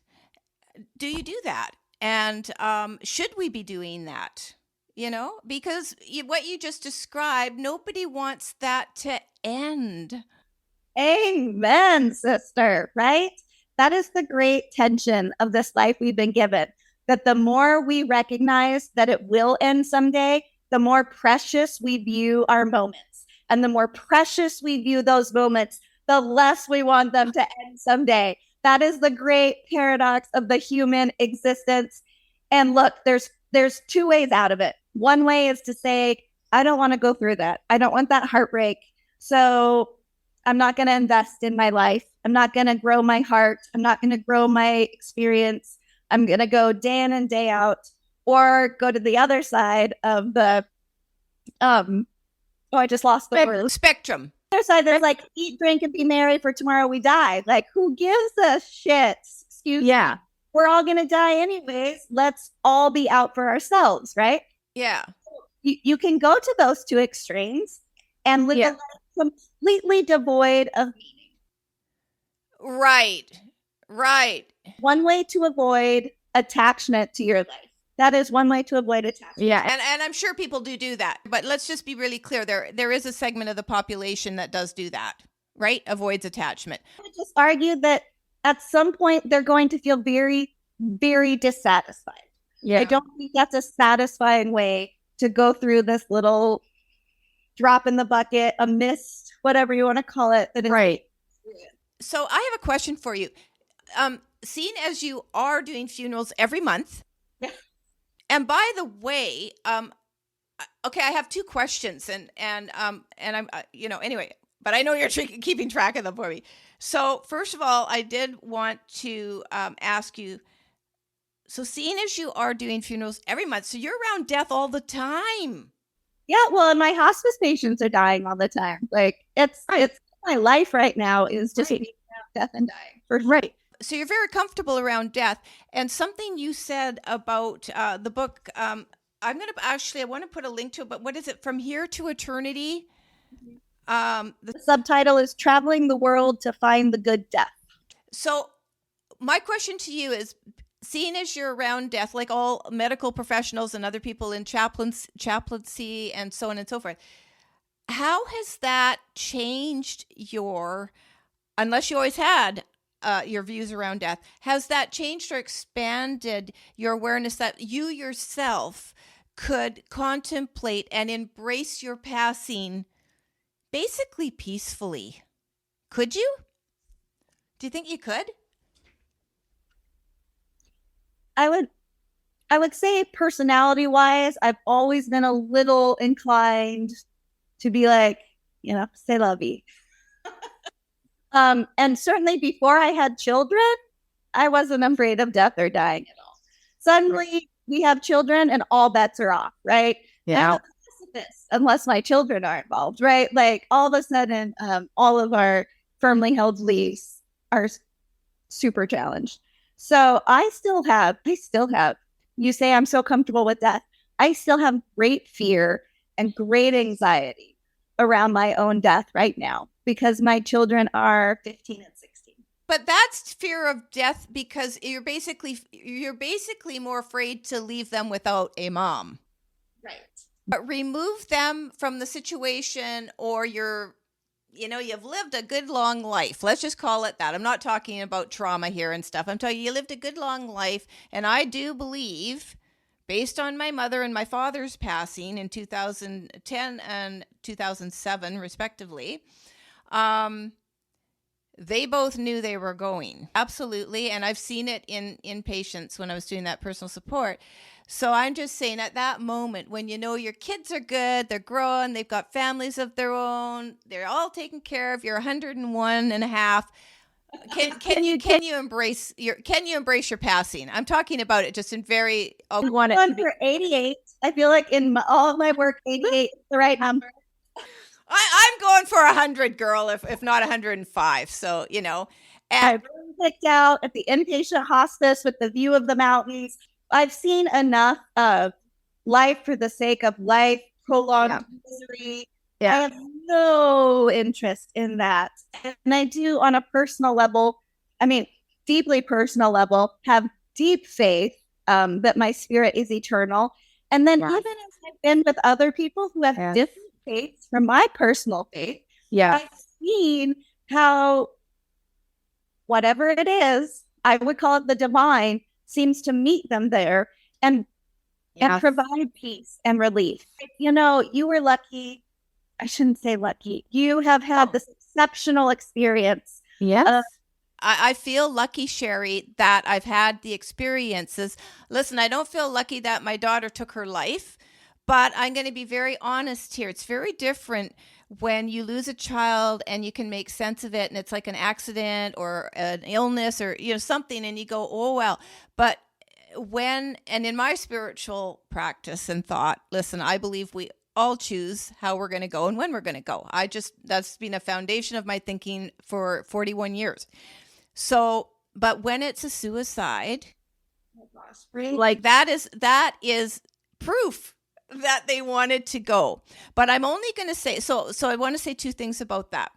And should we be doing that? You know, because what you just described, nobody wants that to end.
Amen, sister, right? That is the great tension of this life we've been given, that the more we recognize that it will end someday, the more precious we view our moments. And the more precious we view those moments, the less we want them to end someday. That is the great paradox of the human existence. And look, there's two ways out of it. One way is to say, I don't want to go through that. I don't want that heartbreak. So I'm not going to invest in my life. I'm not going to grow my heart. I'm not going to grow my experience. I'm going to go day in and day out, or go to the other side of the, I just lost the word.
Spectrum.
Other side that's like, eat, drink, and be merry, for tomorrow we die. Like, who gives a shit? Excuse me. We're all going to die anyways. Let's all be out for ourselves, right?
Yeah.
You can go to those two extremes and live a life completely devoid of meaning.
Right.
One way to avoid attachment to your life. That is one way to avoid attachment.
Yeah. And I'm sure people do that. But let's just be really clear. There is a segment of the population that does do that, right? Avoids attachment.
I would just argue that at some point they're going to feel very, very dissatisfied. Yeah. I don't think that's a satisfying way to go through this little drop in the bucket, a mist, whatever you want to call it. That is right.
So I have a question for you. Seeing as you are doing funerals every month, and by the way, okay, I have two questions, and I'm anyway, but I know you're keeping track of them for me. So first of all, I did want to ask you. So seeing as you are doing funerals every month, so you're around death all the time.
Yeah, well, and my hospice patients are dying all the time. Like, it's my life right now is just being around death and dying. Right.
So you're very comfortable around death. And something you said about the book, I want to put a link to it, but what is it? From Here to Eternity?
The subtitle is Traveling the World to Find the Good Death.
So my question to you is, seeing as you're around death, like all medical professionals and other people in chaplaincy and so on and so forth, how has that changed unless you always had your views around death, has that changed or expanded your awareness that you yourself could contemplate and embrace your passing basically peacefully? Could you? Do you think you could?
I would say personality-wise, I've always been a little inclined to be like, c'est la vie. And certainly before I had children, I wasn't afraid of death or dying at all. Suddenly we have children and all bets are off, right? Yeah. Unless my children are involved, right? Like all of a sudden, all of our firmly held beliefs are super challenged. So I still have, you say I'm so comfortable with death. I still have great fear and great anxiety around my own death right now because my children are 15 and 16.
But that's fear of death because you're basically more afraid to leave them without a mom.
Right.
But remove them from the situation, or you've lived a good long life. Let's just call it that. I'm not talking about trauma here and stuff. I'm telling you lived a good long life. And I do believe, based on my mother and my father's passing in 2010 and 2007, respectively, they both knew they were going. Absolutely. And I've seen it in patients when I was doing that personal support. So I'm just saying at that moment when your kids are good, they're growing, they've got families of their own, they're all taken care of, you're 101 and a half. Can you embrace your passing? I'm talking about it just in very
one for 88. I feel like in all of my work, 88 is the right number.
I'm going for 100, girl, if not 105. So, And
I've picked out at the inpatient hospice with the view of the mountains. I've seen enough of life for the sake of life, prolonged misery. Yeah. I have no interest in that. And I do on a personal level, deeply personal level, have deep faith that my spirit is eternal. And then even as I've been with other people who have different faiths from my personal faith, I've seen how whatever it is, I would call it the divine, seems to meet them there and provide peace and relief. You were lucky. I shouldn't say lucky. You have had this exceptional experience.
Yes. I feel lucky, Shari, that I've had the experiences. Listen, I don't feel lucky that my daughter took her life, But I'm going to be very honest here. It's very different when you lose a child and you can make sense of it, and it's like an accident or an illness or something, and you go, oh well. But and in my spiritual practice and thought, listen, I believe we all choose how we're going to go and when we're going to go. That's been a foundation of my thinking for 41 years. So, but when it's a suicide, like that is proof that they wanted to go. But I'm only going to say, so I want to say two things about that.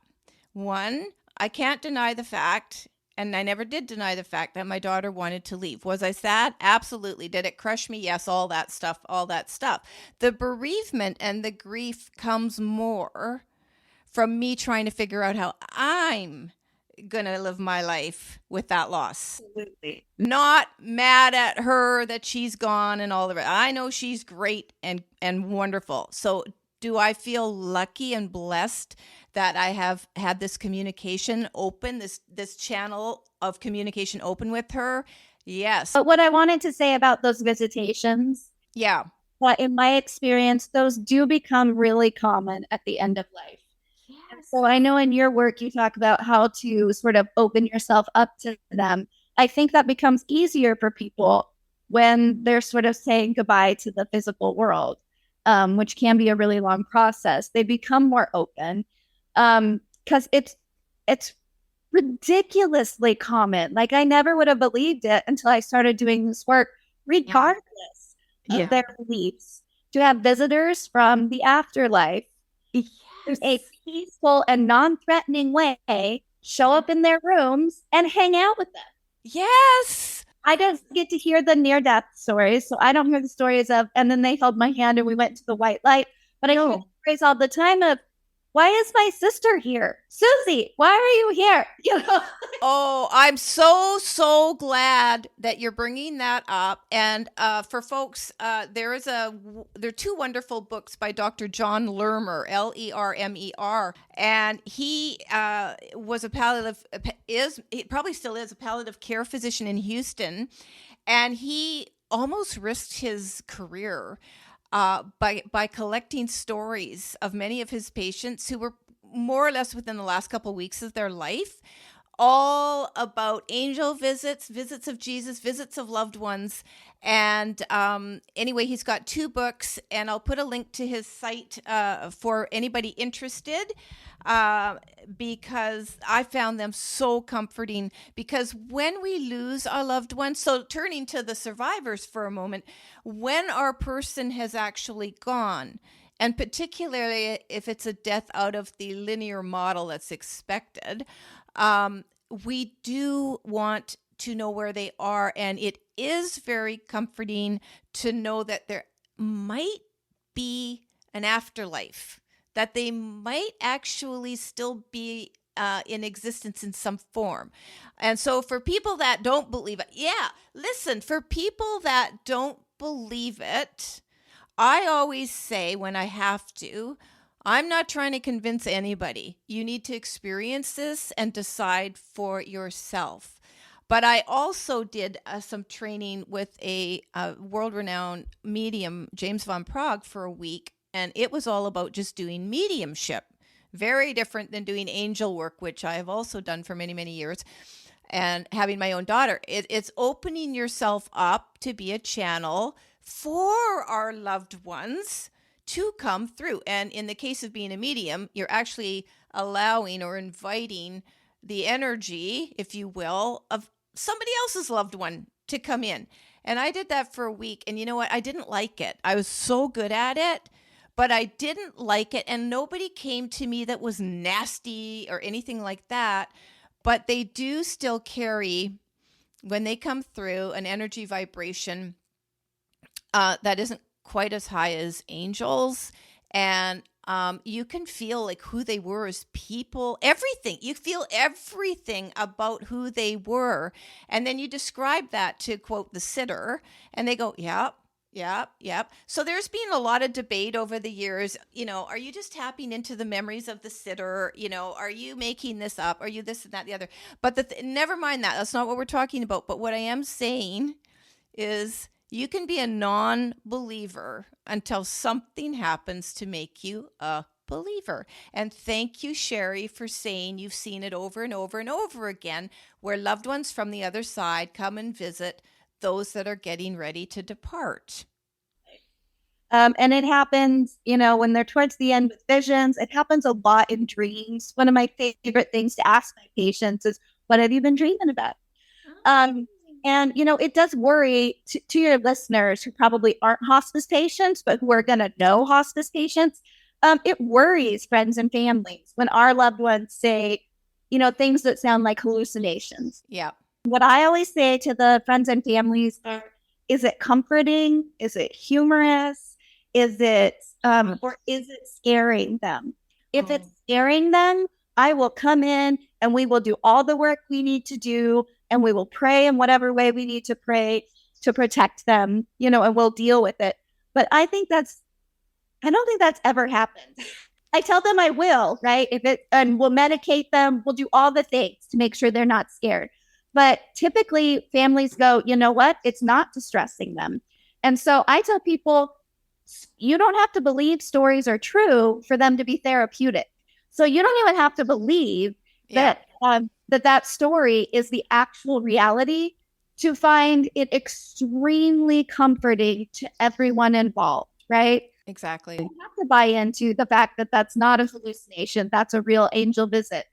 One, I can't deny the fact, and I never did deny the fact, that my daughter wanted to leave. Was I sad? Absolutely. Did it crush me? Yes, all that stuff. The bereavement and the grief comes more from me trying to figure out how I'm going to live my life with that loss.
Absolutely.
Not mad at her that she's gone and all the rest. I know she's great and wonderful. So do I feel lucky and blessed that I have had this communication open, this channel of communication open with her? Yes.
But what I wanted to say about those visitations,
yeah,
that in my experience, those do become really common at the end of life. Yes. So I know in your work, you talk about how to sort of open yourself up to them. I think that becomes easier for people when they're sort of saying goodbye to the physical world, which can be a really long process. They become more open because it's ridiculously common. Like I never would have believed it until I started doing this work, regardless of their beliefs, to have visitors from the afterlife in a peaceful and non-threatening way show up in their rooms and hang out with them.
Yes.
I don't get to hear the near-death stories, so I don't hear the stories of, and then they held my hand and we went to the white light. But I hear the stories all the time of, why is my sister here? Susie, why are you here?
Oh, I'm so glad that you're bringing that up. And for folks, there are two wonderful books by Dr. John Lermer, Lermer, and he was he probably still is a palliative care physician in Houston, and he almost risked his career by collecting stories of many of his patients who were more or less within the last couple of weeks of their life, all about angel visits of Jesus, visits of loved ones. And anyway, he's got two books, and I'll put a link to his site for anybody interested, because I found them so comforting. Because when we lose our loved ones, so turning to the survivors for a moment, when our person has actually gone, and particularly if it's a death out of the linear model that's expected, we do want to know where they are. And it is very comforting to know that there might be an afterlife, that they might actually still be in existence in some form. And so for people that don't believe it, for people that don't believe it, I always say when I have to, I'm not trying to convince anybody. You need to experience this and decide for yourself. But I also did some training with a world-renowned medium, James Van Praagh, for a week. And it was all about just doing mediumship. Very different than doing angel work, which I have also done for many, many years. And having my own daughter. It's opening yourself up to be a channel for our loved ones to come through. And in the case of being a medium, you're actually allowing or inviting the energy, if you will, of somebody else's loved one to come in. And I did that for a week. And you know what? I didn't like it. I was so good at it, but I didn't like it. And nobody came to me that was nasty or anything like that. But they do still carry, when they come through, an energy vibration that isn't quite as high as angels. And you can feel like who they were as people, everything. You feel everything about who they were. And then you describe that to, quote, the sitter, and they go, yep. So there's been a lot of debate over the years, are you just tapping into the memories of the sitter? Are you making this up? Are you this and that, the other? But never mind that. That's not what we're talking about. But what I am saying is, You can be a non-believer until something happens to make you a believer. And thank you, Shari, for saying you've seen it over and over and over again, where loved ones from the other side come and visit those that are getting ready to depart.
And it happens, when they're towards the end with visions. It happens a lot in dreams. One of my favorite things to ask my patients is, what have you been dreaming about? And, it does worry to your listeners who probably aren't hospice patients, but who are going to know hospice patients. It worries friends and families when our loved ones say, things that sound like hallucinations.
Yeah.
What I always say to the friends and families are, is it comforting? Is it humorous? Is it, or is it scaring them? If it's scaring them, I will come in and we will do all the work we need to do, and we will pray in whatever way we need to pray to protect them, and we'll deal with it. But I don't think that's ever happened. I tell them I will, right? And we'll medicate them. We'll do all the things to make sure they're not scared. But typically families go, you know what? It's not distressing them. And so I tell people, you don't have to believe stories are true for them to be therapeutic. So you don't even have to believe that story is the actual reality to find it extremely comforting to everyone involved, right?
Exactly.
You have to buy into the fact that that's not a hallucination. That's a real angel visit.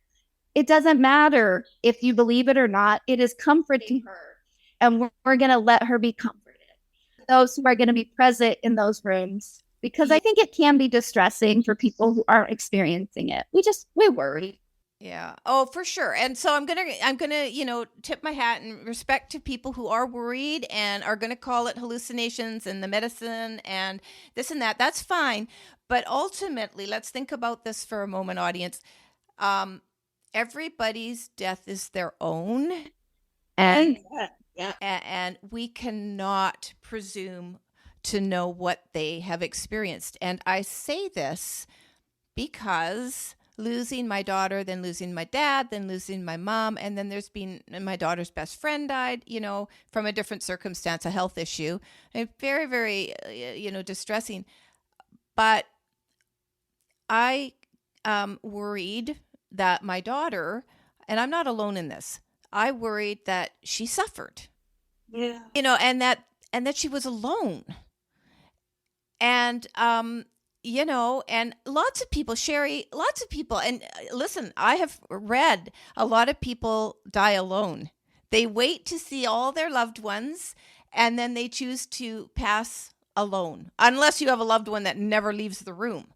It doesn't matter if you believe it or not. It is comforting her, and we're going to let her be comforted. Those who are going to be present in those rooms, because I think it can be distressing for people who aren't experiencing it. We worry.
Yeah. Oh, for sure. And so I'm going to, tip my hat in respect to people who are worried and are going to call it hallucinations and the medicine and this and that. That's fine. But ultimately, let's think about this for a moment, audience. Everybody's death is their own. And we cannot presume to know what they have experienced. And I say this because losing my daughter, then losing my dad, then losing my mom, and then there's been my daughter's best friend died, from a different circumstance, a health issue, and very, very, distressing. But I worried that my daughter, and I'm not alone in this, I worried that she suffered.
Yeah.
And that she was alone. And, and lots of people, Shari, and listen, I have read a lot of people die alone. They wait to see all their loved ones, and then they choose to pass alone, unless you have a loved one that never leaves the room.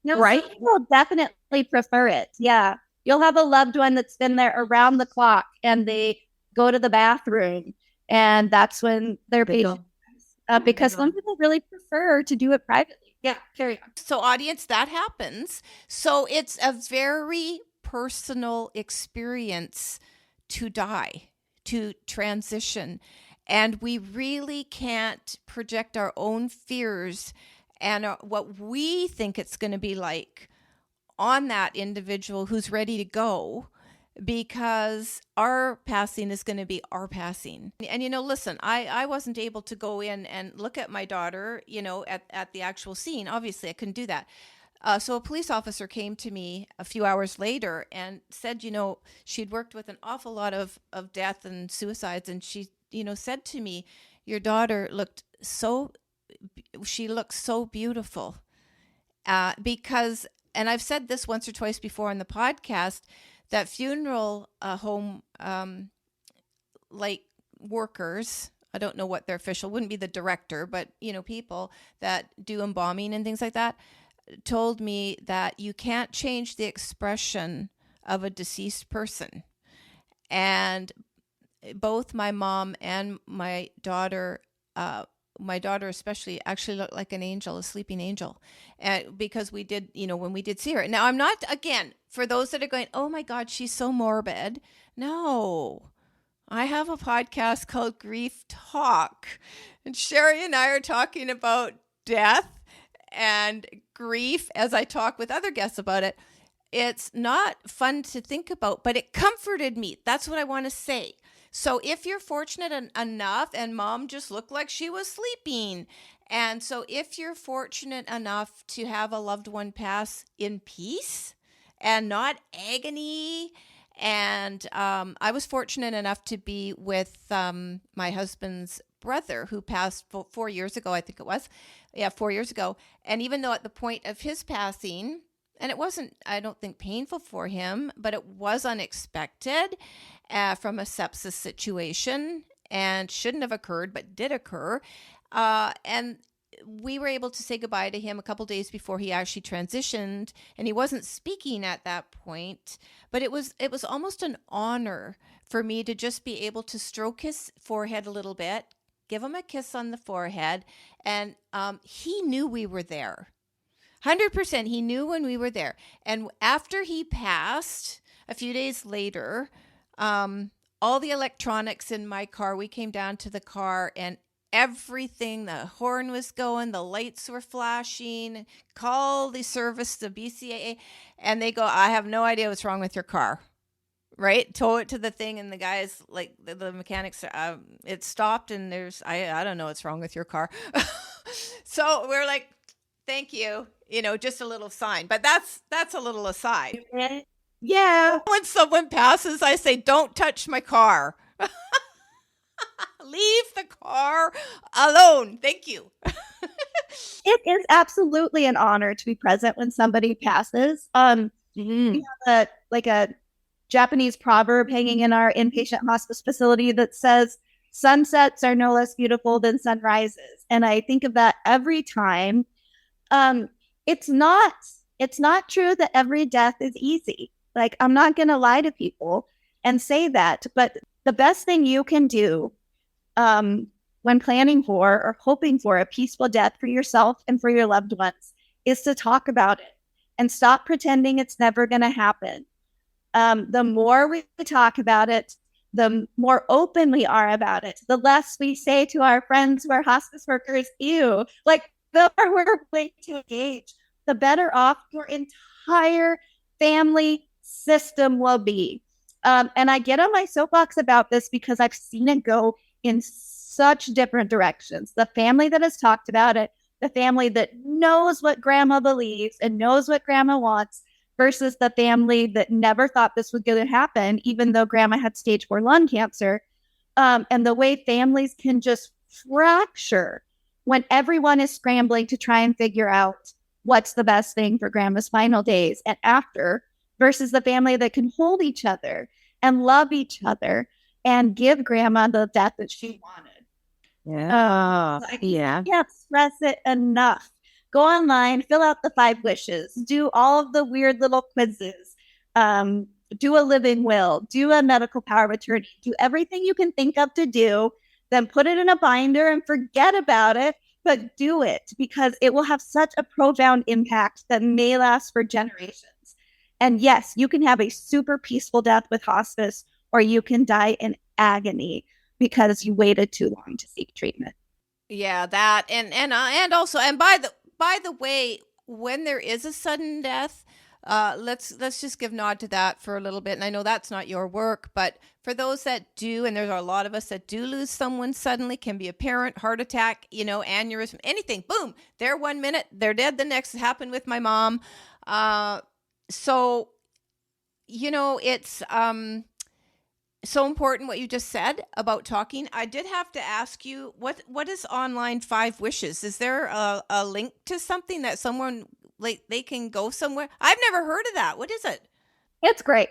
No, right? Some people definitely prefer it. Yeah. You'll have a loved one that's been there around the clock, and they go to the bathroom, and that's when they're patient. Because some people really prefer to do it privately. Yeah, carry on.
So audience, that happens. So it's a very personal experience to die, to transition. And we really can't project our own fears and what we think it's going to be like on that individual who's ready to go, because our passing is going to be our passing. And, listen, I wasn't able to go in and look at my daughter, at the actual scene. Obviously, I couldn't do that. So a police officer came to me a few hours later and said, she'd worked with an awful lot of death and suicides. And she, said to me, your daughter looked so beautiful. Because, and I've said this once or twice before on the podcast, that funeral home, workers, I don't know what their official, wouldn't be the director, but, people that do embalming and things like that, told me that you can't change the expression of a deceased person. And both my mom and my daughter especially, actually looked like an angel, a sleeping angel. Because we did, when we did see her. Now, I'm not, again, for those that are going, oh my God, she's so morbid. No, I have a podcast called Grief Talk. And Shari and I are talking about death and grief as I talk with other guests about it. It's not fun to think about, but it comforted me. That's what I want to say. So if you're fortunate enough, and mom just looked like she was sleeping. And so if you're fortunate enough to have a loved one pass in peace and not agony, and I was fortunate enough to be with my husband's brother who passed 4 years ago, I think it was. Yeah, 4 years ago. And even though at the point of his passing, and it wasn't, I don't think, painful for him, but it was unexpected from a sepsis situation and shouldn't have occurred, but did occur. And we were able to say goodbye to him a couple days before he actually transitioned, and he wasn't speaking at that point, but it was almost an honor for me to just be able to stroke his forehead a little bit, give him a kiss on the forehead, and he knew we were there. 100%, he knew when we were there. And after he passed, a few days later, all the electronics in my car, we came down to the car, and everything, the horn was going, the lights were flashing, call the service, the BCAA, and they go, I have no idea what's wrong with your car. Right? Tow it to the thing, and the guys, like the mechanics, it stopped, and I don't know what's wrong with your car. So we're like, thank you, just a little sign. But that's a little aside.
Yeah.
When someone passes, I say, don't touch my car. Leave the car alone. Thank you.
It is absolutely an honor to be present when somebody passes. We have a Japanese proverb hanging in our inpatient hospice facility that says, sunsets are no less beautiful than sunrises. And I think of that every time. It's not true that every death is easy. Like, I'm not going to lie to people and say that, but the best thing you can do when planning for or hoping for a peaceful death for yourself and for your loved ones is to talk about it and stop pretending it's never going to happen. The more we talk about it, the more open we are about it, the less we say to our friends who are hospice workers, ew, like the more we're willing to engage, the better off your entire family system will be. And I get on my soapbox about this because I've seen it go in such different directions. The family that has talked about it, the family that knows what grandma believes and knows what grandma wants, versus the family that never thought this was going to happen, even though grandma had stage 4 lung cancer. And the way families can just fracture when everyone is scrambling to try and figure out what's the best thing for grandma's final days and after, versus the family that can hold each other and love each other and give grandma the death that she wanted.
Yeah.
I can't express it enough. Go online, fill out the 5 wishes, do all of the weird little quizzes, do a living will, do a medical power of attorney, do everything you can think of to do, then put it in a binder and forget about it, but do it, because it will have such a profound impact that may last for generations. And yes, you can have a super peaceful death with hospice, or you can die in agony because you waited too long to seek treatment.
Yeah, that and also, and by the way, when there is a sudden death, let's just give nod to that for a little bit. And I know that's not your work, but for those that do, and there's a lot of us that do lose someone suddenly, can be a parent, heart attack, aneurysm, anything. Boom, they're 1 minute, they're dead the next. It happened with my mom. So, it's so important what you just said about talking. I did have to ask you, what is online 5 wishes? Is there a link to something that someone, like, they can go somewhere? I've never heard of that. What is it?
It's great.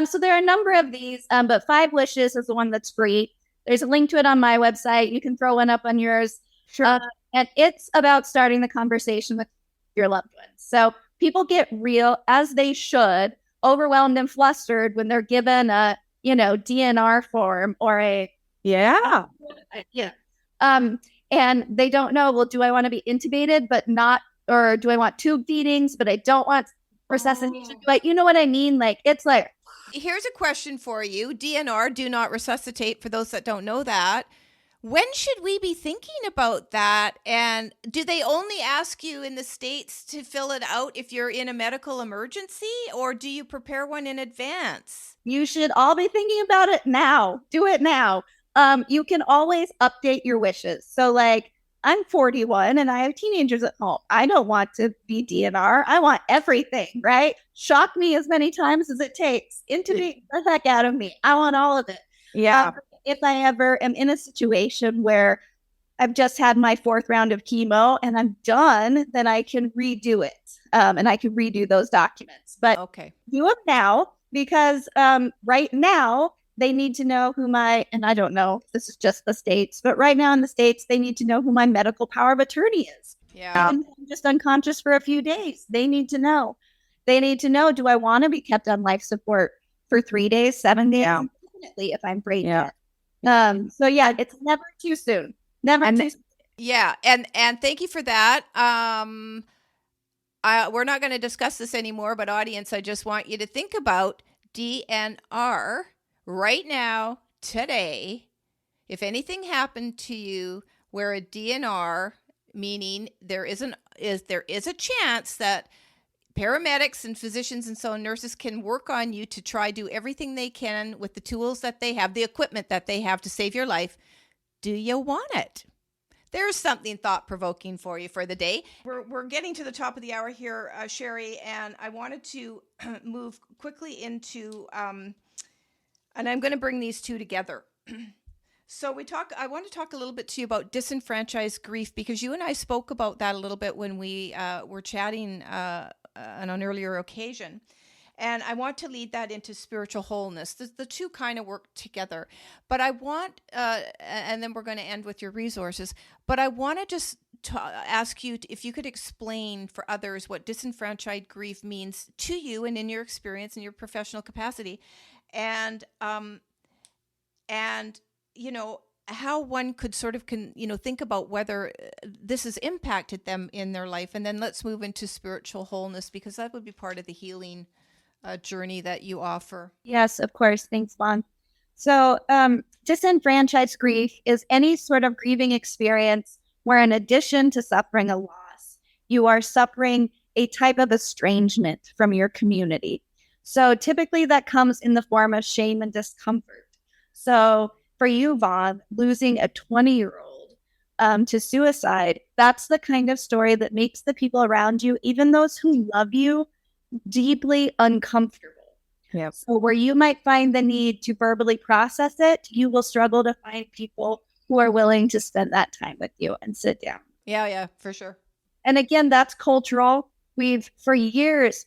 So there are a number of these, but 5 wishes is the one that's free. There's a link to it on my website. You can throw one up on yours.
Sure.
And it's about starting the conversation with your loved ones. So people get real, as they should, overwhelmed and flustered when they're given a DNR form or and they don't know, well, do I want to be intubated but not, or do I want tube feedings but I don't want resuscitation? But you know what I mean? Like, it's like,
here's a question for you. DNR, do not resuscitate, for those that don't know that. When should we be thinking about that? And do they only ask you in the States to fill it out if you're in a medical emergency, or do you prepare one in advance?
You should all be thinking about it now. Do it now. You can always update your wishes. So like, I'm 41 and I have teenagers at home. I don't want to be DNR. I want everything, right? Shock me as many times as it takes. Intubate the heck out of me. I want all of it.
Yeah.
If I ever am in a situation where I've just had my 4th round of chemo and I'm done, then I can redo it. And I can redo those documents. But
Okay.
do it now because right now they need to know who and I don't know, this is just the States, but right now in the States, they need to know who my medical power of attorney is.
Yeah.
And I'm just unconscious for a few days. They need to know. They need to know, do I want to be kept on life support for 3 days, 7 days?
Yeah.
Definitely if I'm brain
Yeah.
dead. So yeah, it's never too soon. Never too soon.
Yeah. And thank you for that. We're not going to discuss this anymore, but audience, I just want you to think about DNR right now, today. If anything happened to you where a DNR, meaning there is a chance that paramedics and physicians and so on, nurses can work on you to try do everything they can with the tools that they have, the equipment that they have to save your life. Do you want it? There's something thought-provoking for you for the day. We're getting to the top of the hour here, Shari, and I wanted to move quickly into, and I'm going to bring these two together. So I want to talk a little bit to you about disenfranchised grief, because you and I spoke about that a little bit when we were chatting on an earlier occasion. And I want to lead that into spiritual wholeness. The two kind of work together. But I want, and then we're going to end with your resources, but I want to just ask you if you could explain for others what disenfranchised grief means to you and in your experience and your professional capacity. And how one could sort of think about whether this has impacted them in their life. And then let's move into spiritual wholeness, because that would be part of the healing journey that you offer.
Yes, of course. Thanks, Vaughn. So disenfranchised grief is any sort of grieving experience where, in addition to suffering a loss, you are suffering a type of estrangement from your community. So typically that comes in the form of shame and discomfort. So for you, Vaughn, losing a 20-year-old to suicide, that's the kind of story that makes the people around you, even those who love you, deeply uncomfortable.
Yep.
So where you might find the need to verbally process it, you will struggle to find people who are willing to spend that time with you and sit down.
Yeah, for sure.
And again, that's cultural. For years,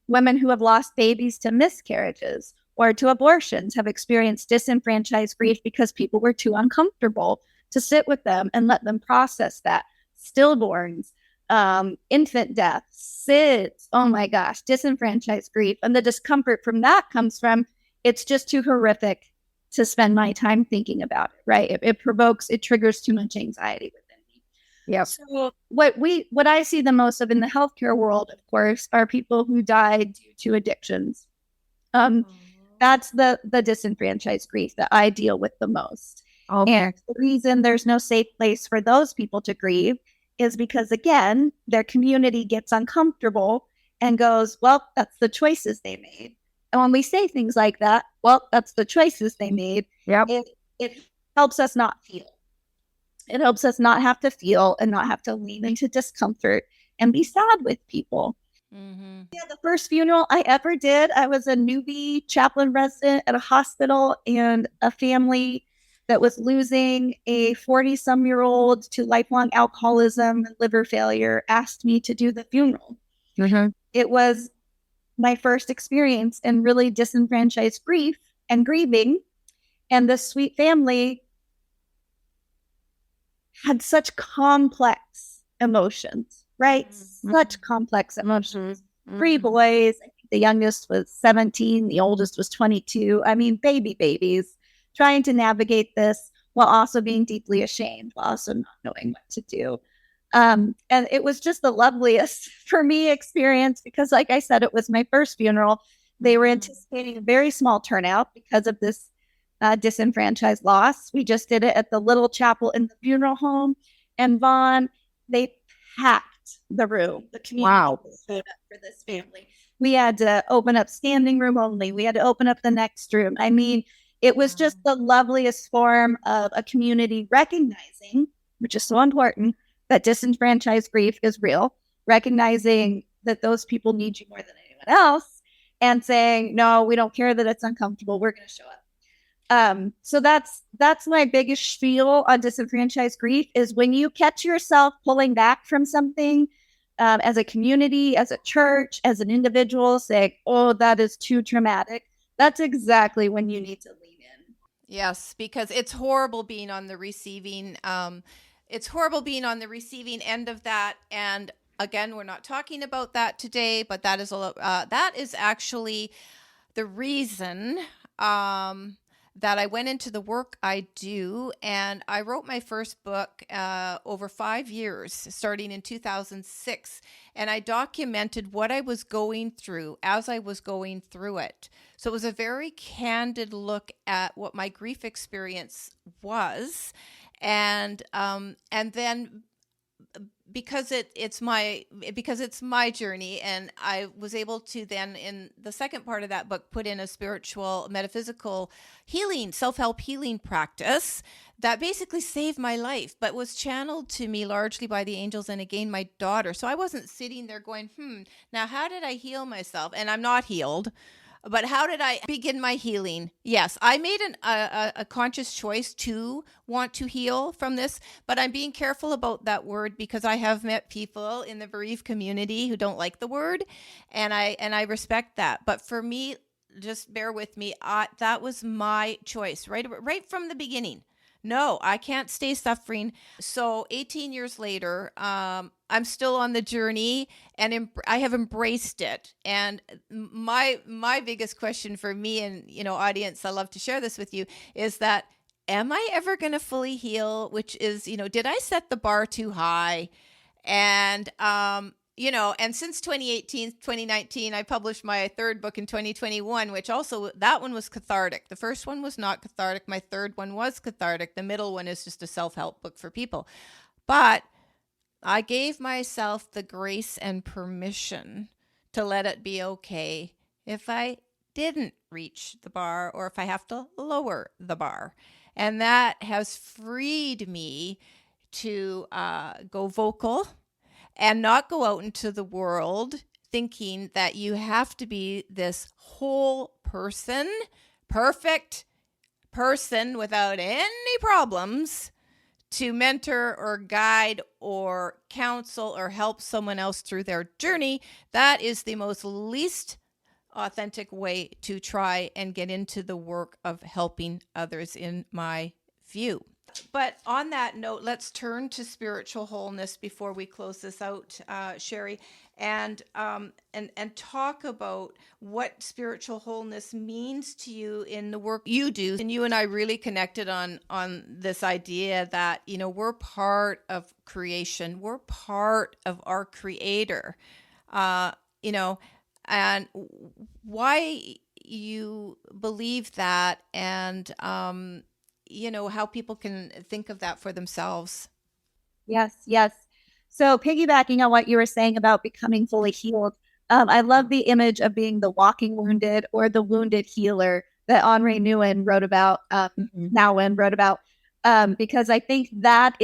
women who have lost babies to miscarriages or to abortions have experienced disenfranchised grief because people were too uncomfortable to sit with them and let them process that. Stillborns, infant deaths, SIDS, oh my gosh, disenfranchised grief. And the discomfort from that comes from, it's just too horrific to spend my time thinking about it, right? It triggers too much anxiety within me.
Yeah.
So what I see the most of in the healthcare world, of course, are people who died due to addictions. That's the disenfranchised grief that I deal with the most.
Okay.
And the reason there's no safe place for those people to grieve is because, again, their community gets uncomfortable and goes, well, that's the choices they made. And when we say things like that, well, that's the choices they made,
Yep.
it helps us not feel. It helps us not have to feel and not have to lean into discomfort and be sad with people.
Mm-hmm.
Yeah, the first funeral I ever did, I was a newbie chaplain resident at a hospital, and a family that was losing a 40-some-year-old to lifelong alcoholism and liver failure asked me to do the funeral.
Mm-hmm.
It was my first experience in really disenfranchised grief and grieving. And this sweet family had such complex emotions, right?
Mm-hmm.
Such complex emotions.
Mm-hmm.
3 boys. I think the youngest was 17. The oldest was 22. I mean, babies. Trying to navigate this while also being deeply ashamed, while also not knowing what to do. And it was just the loveliest for me experience because, like I said, it was my first funeral. They were anticipating a very small turnout because of this disenfranchised loss. We just did it at the little chapel in the funeral home. And Vaughn, they packed the room. The community showed up for this family. We had to open up standing room only. We had to open up the next room. I mean, it was just the loveliest form of a community recognizing, which is so important, that disenfranchised grief is real, recognizing that those people need you more than anyone else, and saying, no, we don't care that it's uncomfortable. We're going to show up. So that's my biggest spiel on disenfranchised grief, is when you catch yourself pulling back from something, as a community, as a church, as an individual, saying, oh, that is too traumatic. That's exactly when you need to lean in.
Yes, because it's horrible being on the receiving. It's horrible being on the receiving end of that. And again, we're not talking about that today, but that is actually the reason that I went into the work I do. And I wrote my first book over 5 years, starting in 2006. And I documented what I was going through as I was going through it. So it was a very candid look at what my grief experience was. And then because it's my journey, and I was able to then, in the second part of that book, put in a spiritual, metaphysical healing, self-help healing practice that basically saved my life, but was channeled to me largely by the angels and again my daughter. So I wasn't sitting there going, now how did I heal myself? And I'm not healed. But how did I begin my healing? Yes, I made a conscious choice to want to heal from this, but I'm being careful about that word, because I have met people in the bereaved community who don't like the word, and I respect that. But for me, just bear with me, that was my choice right from the beginning. No, I can't stay suffering. So 18 years later, I'm still on the journey, and I have embraced it. And my biggest question for me, and audience, I love to share this with you, is that, am I ever going to fully heal? Which is, did I set the bar too high? And and since 2019, I published my third book in 2021, which also, that one was cathartic. The first one was not cathartic. My third one was cathartic. The middle one is just a self-help book for people. But I gave myself the grace and permission to let it be okay if I didn't reach the bar, or if I have to lower the bar. And that has freed me to go vocal and not go out into the world thinking that you have to be this whole person, perfect person without any problems to mentor or guide or counsel or help someone else through their journey. That is the most least authentic way to try and get into the work of helping others, in my view. But on that note, let's turn to spiritual wholeness before we close this out, Shari, and talk about what spiritual wholeness means to you in the work you do. And you and I really connected on this idea that, we're part of creation. We're part of our Creator, and why you believe that, and how people can think of that for themselves.
Yes. So piggybacking on what you were saying about becoming fully healed, I love the image of being the walking wounded, or the wounded healer, that Henri Nouwen wrote about, because I think that's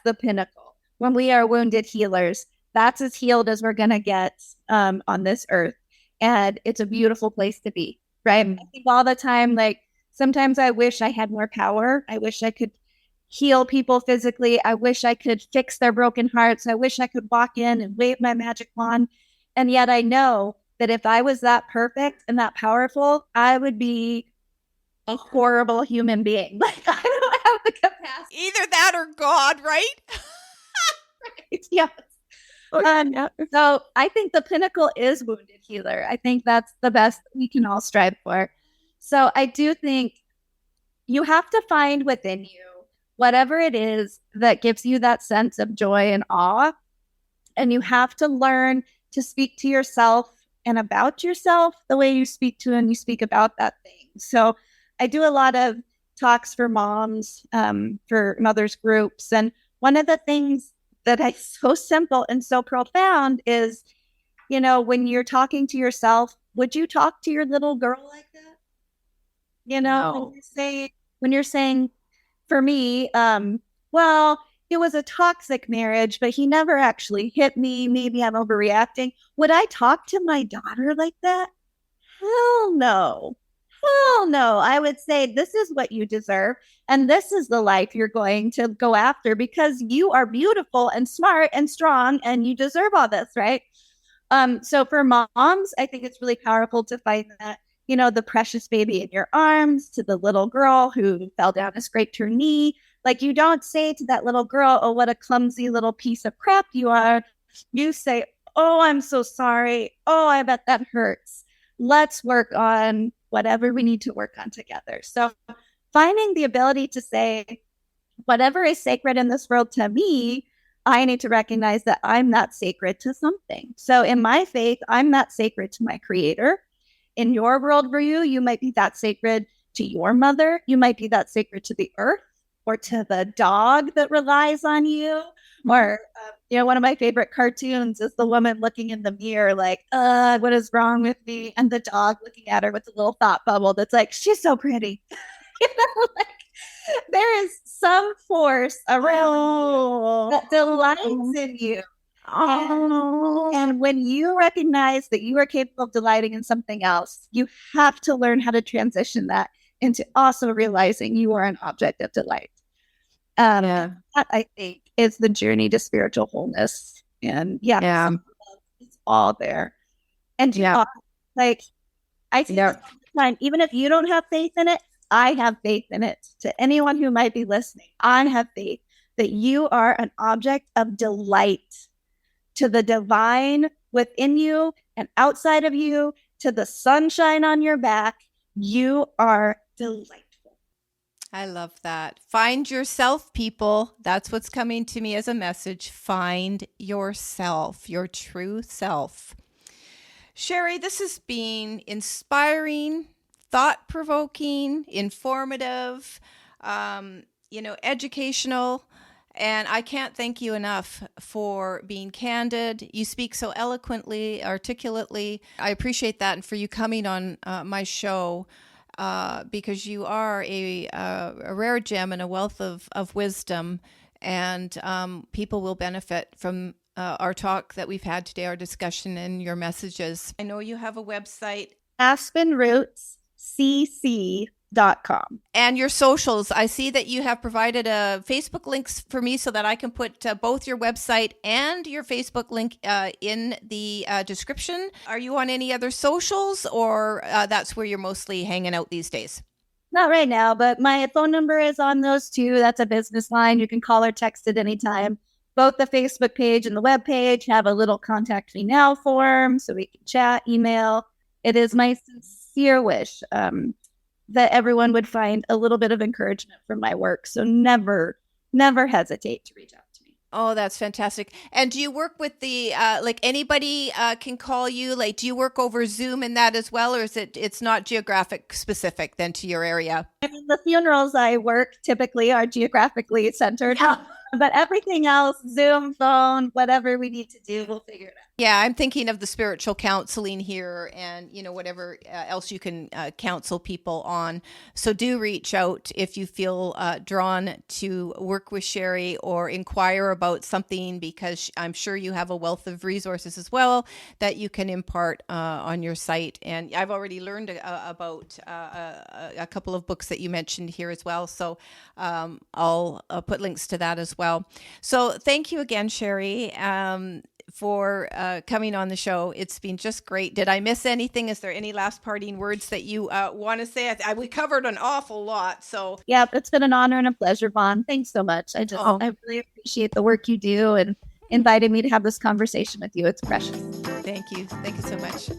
the pinnacle. When we are wounded healers, that's as healed as we're going to get on this earth. And it's a beautiful place to be, right? I think all the time, like, sometimes I wish I had more power. I wish I could heal people physically. I wish I could fix their broken hearts. I wish I could walk in and wave my magic wand. And yet I know that if I was that perfect and that powerful, I would be a horrible human being. Like, I don't have the capacity.
Either that or God, right?
Right. Yes. So I think the pinnacle is wounded healer. I think that's the best we can all strive for. So I do think you have to find within you whatever it is that gives you that sense of joy and awe. And you have to learn to speak to yourself and about yourself the way you speak to and you speak about that thing. So I do a lot of talks for moms, for mothers groups. And one of the things that is so simple and so profound is, when you're talking to yourself, would you talk to your little girl like that?
No.
When you're saying, for me, well, it was a toxic marriage, but he never actually hit me. Maybe I'm overreacting. Would I talk to my daughter like that? Hell no. Hell no. I would say, this is what you deserve. And this is the life you're going to go after because you are beautiful and smart and strong and you deserve all this, right? So for moms, I think it's really powerful to find that, the precious baby in your arms, to the little girl who fell down and scraped her knee. Like, you don't say to that little girl, oh, what a clumsy little piece of crap you are. You say, oh, I'm so sorry. Oh, I bet that hurts. Let's work on whatever we need to work on together. So finding the ability to say, whatever is sacred in this world to me, I need to recognize that I'm that sacred to something. So in my faith, I'm that sacred to my creator. In your worldview, you might be that sacred to your mother. You might be that sacred to the earth or to the dog that relies on you. Or, one of my favorite cartoons is the woman looking in the mirror like, what is wrong with me? And the dog looking at her with a little thought bubble that's like, she's so pretty. Like, there is some force around you that delights in you. And when you recognize that you are capable of delighting in something else, you have to learn how to transition that into also realizing you are an object of delight. That, I think, is the journey to spiritual wholeness. And it's all there. And I see this all the time, even if you don't have faith in it, I have faith in it. To anyone who might be listening, I have faith that you are an object of delight to the divine within you and outside of you, to the sunshine on your back. You are delightful.
I love that. Find yourself, people. That's what's coming to me as a message. Find yourself, your true self. Shari, this has been inspiring, thought-provoking, informative, educational, and I can't thank you enough for being candid. You speak so eloquently, articulately. I appreciate that, and for you coming on my show, because you are a rare gem and a wealth of wisdom, and people will benefit from our talk that we've had today, our discussion, and your messages. I know you have a website,
AspenRootsCC.com.
And your socials. I see that you have provided Facebook links for me so that I can put both your website and your Facebook link in the description. Are you on any other socials, or that's where you're mostly hanging out these days?
Not right now, but my phone number is on those too. That's a business line. You can call or text at any time. Both the Facebook page and the web page have a little contact me now form, so we can chat, email. It is my sincere wish that everyone would find a little bit of encouragement from my work. So never hesitate to reach out to me.
Oh, that's fantastic. And do you work with the, anybody can call you? Like, do you work over Zoom in that as well? Or is it's not geographic specific then to your area?
I mean, the funerals I work typically are geographically centered. But everything else, Zoom, phone, whatever we need to do, we'll figure it out.
Yeah, I'm thinking of the spiritual counseling here and, whatever else you can counsel people on. So do reach out if you feel drawn to work with Shari or inquire about something, because I'm sure you have a wealth of resources as well that you can impart on your site. And I've already learned about a couple of books that you mentioned here as well. So I'll put links to that as well. So thank you again, Shari, for coming on the show. It's been just great. Did I miss anything? Is there any last parting words that you want to say? We covered an awful lot. So
yeah, it's been an honor and a pleasure, Vaughn. Thanks so much. I really appreciate the work you do and inviting me to have this conversation with you. It's precious.
Thank you. Thank you so much.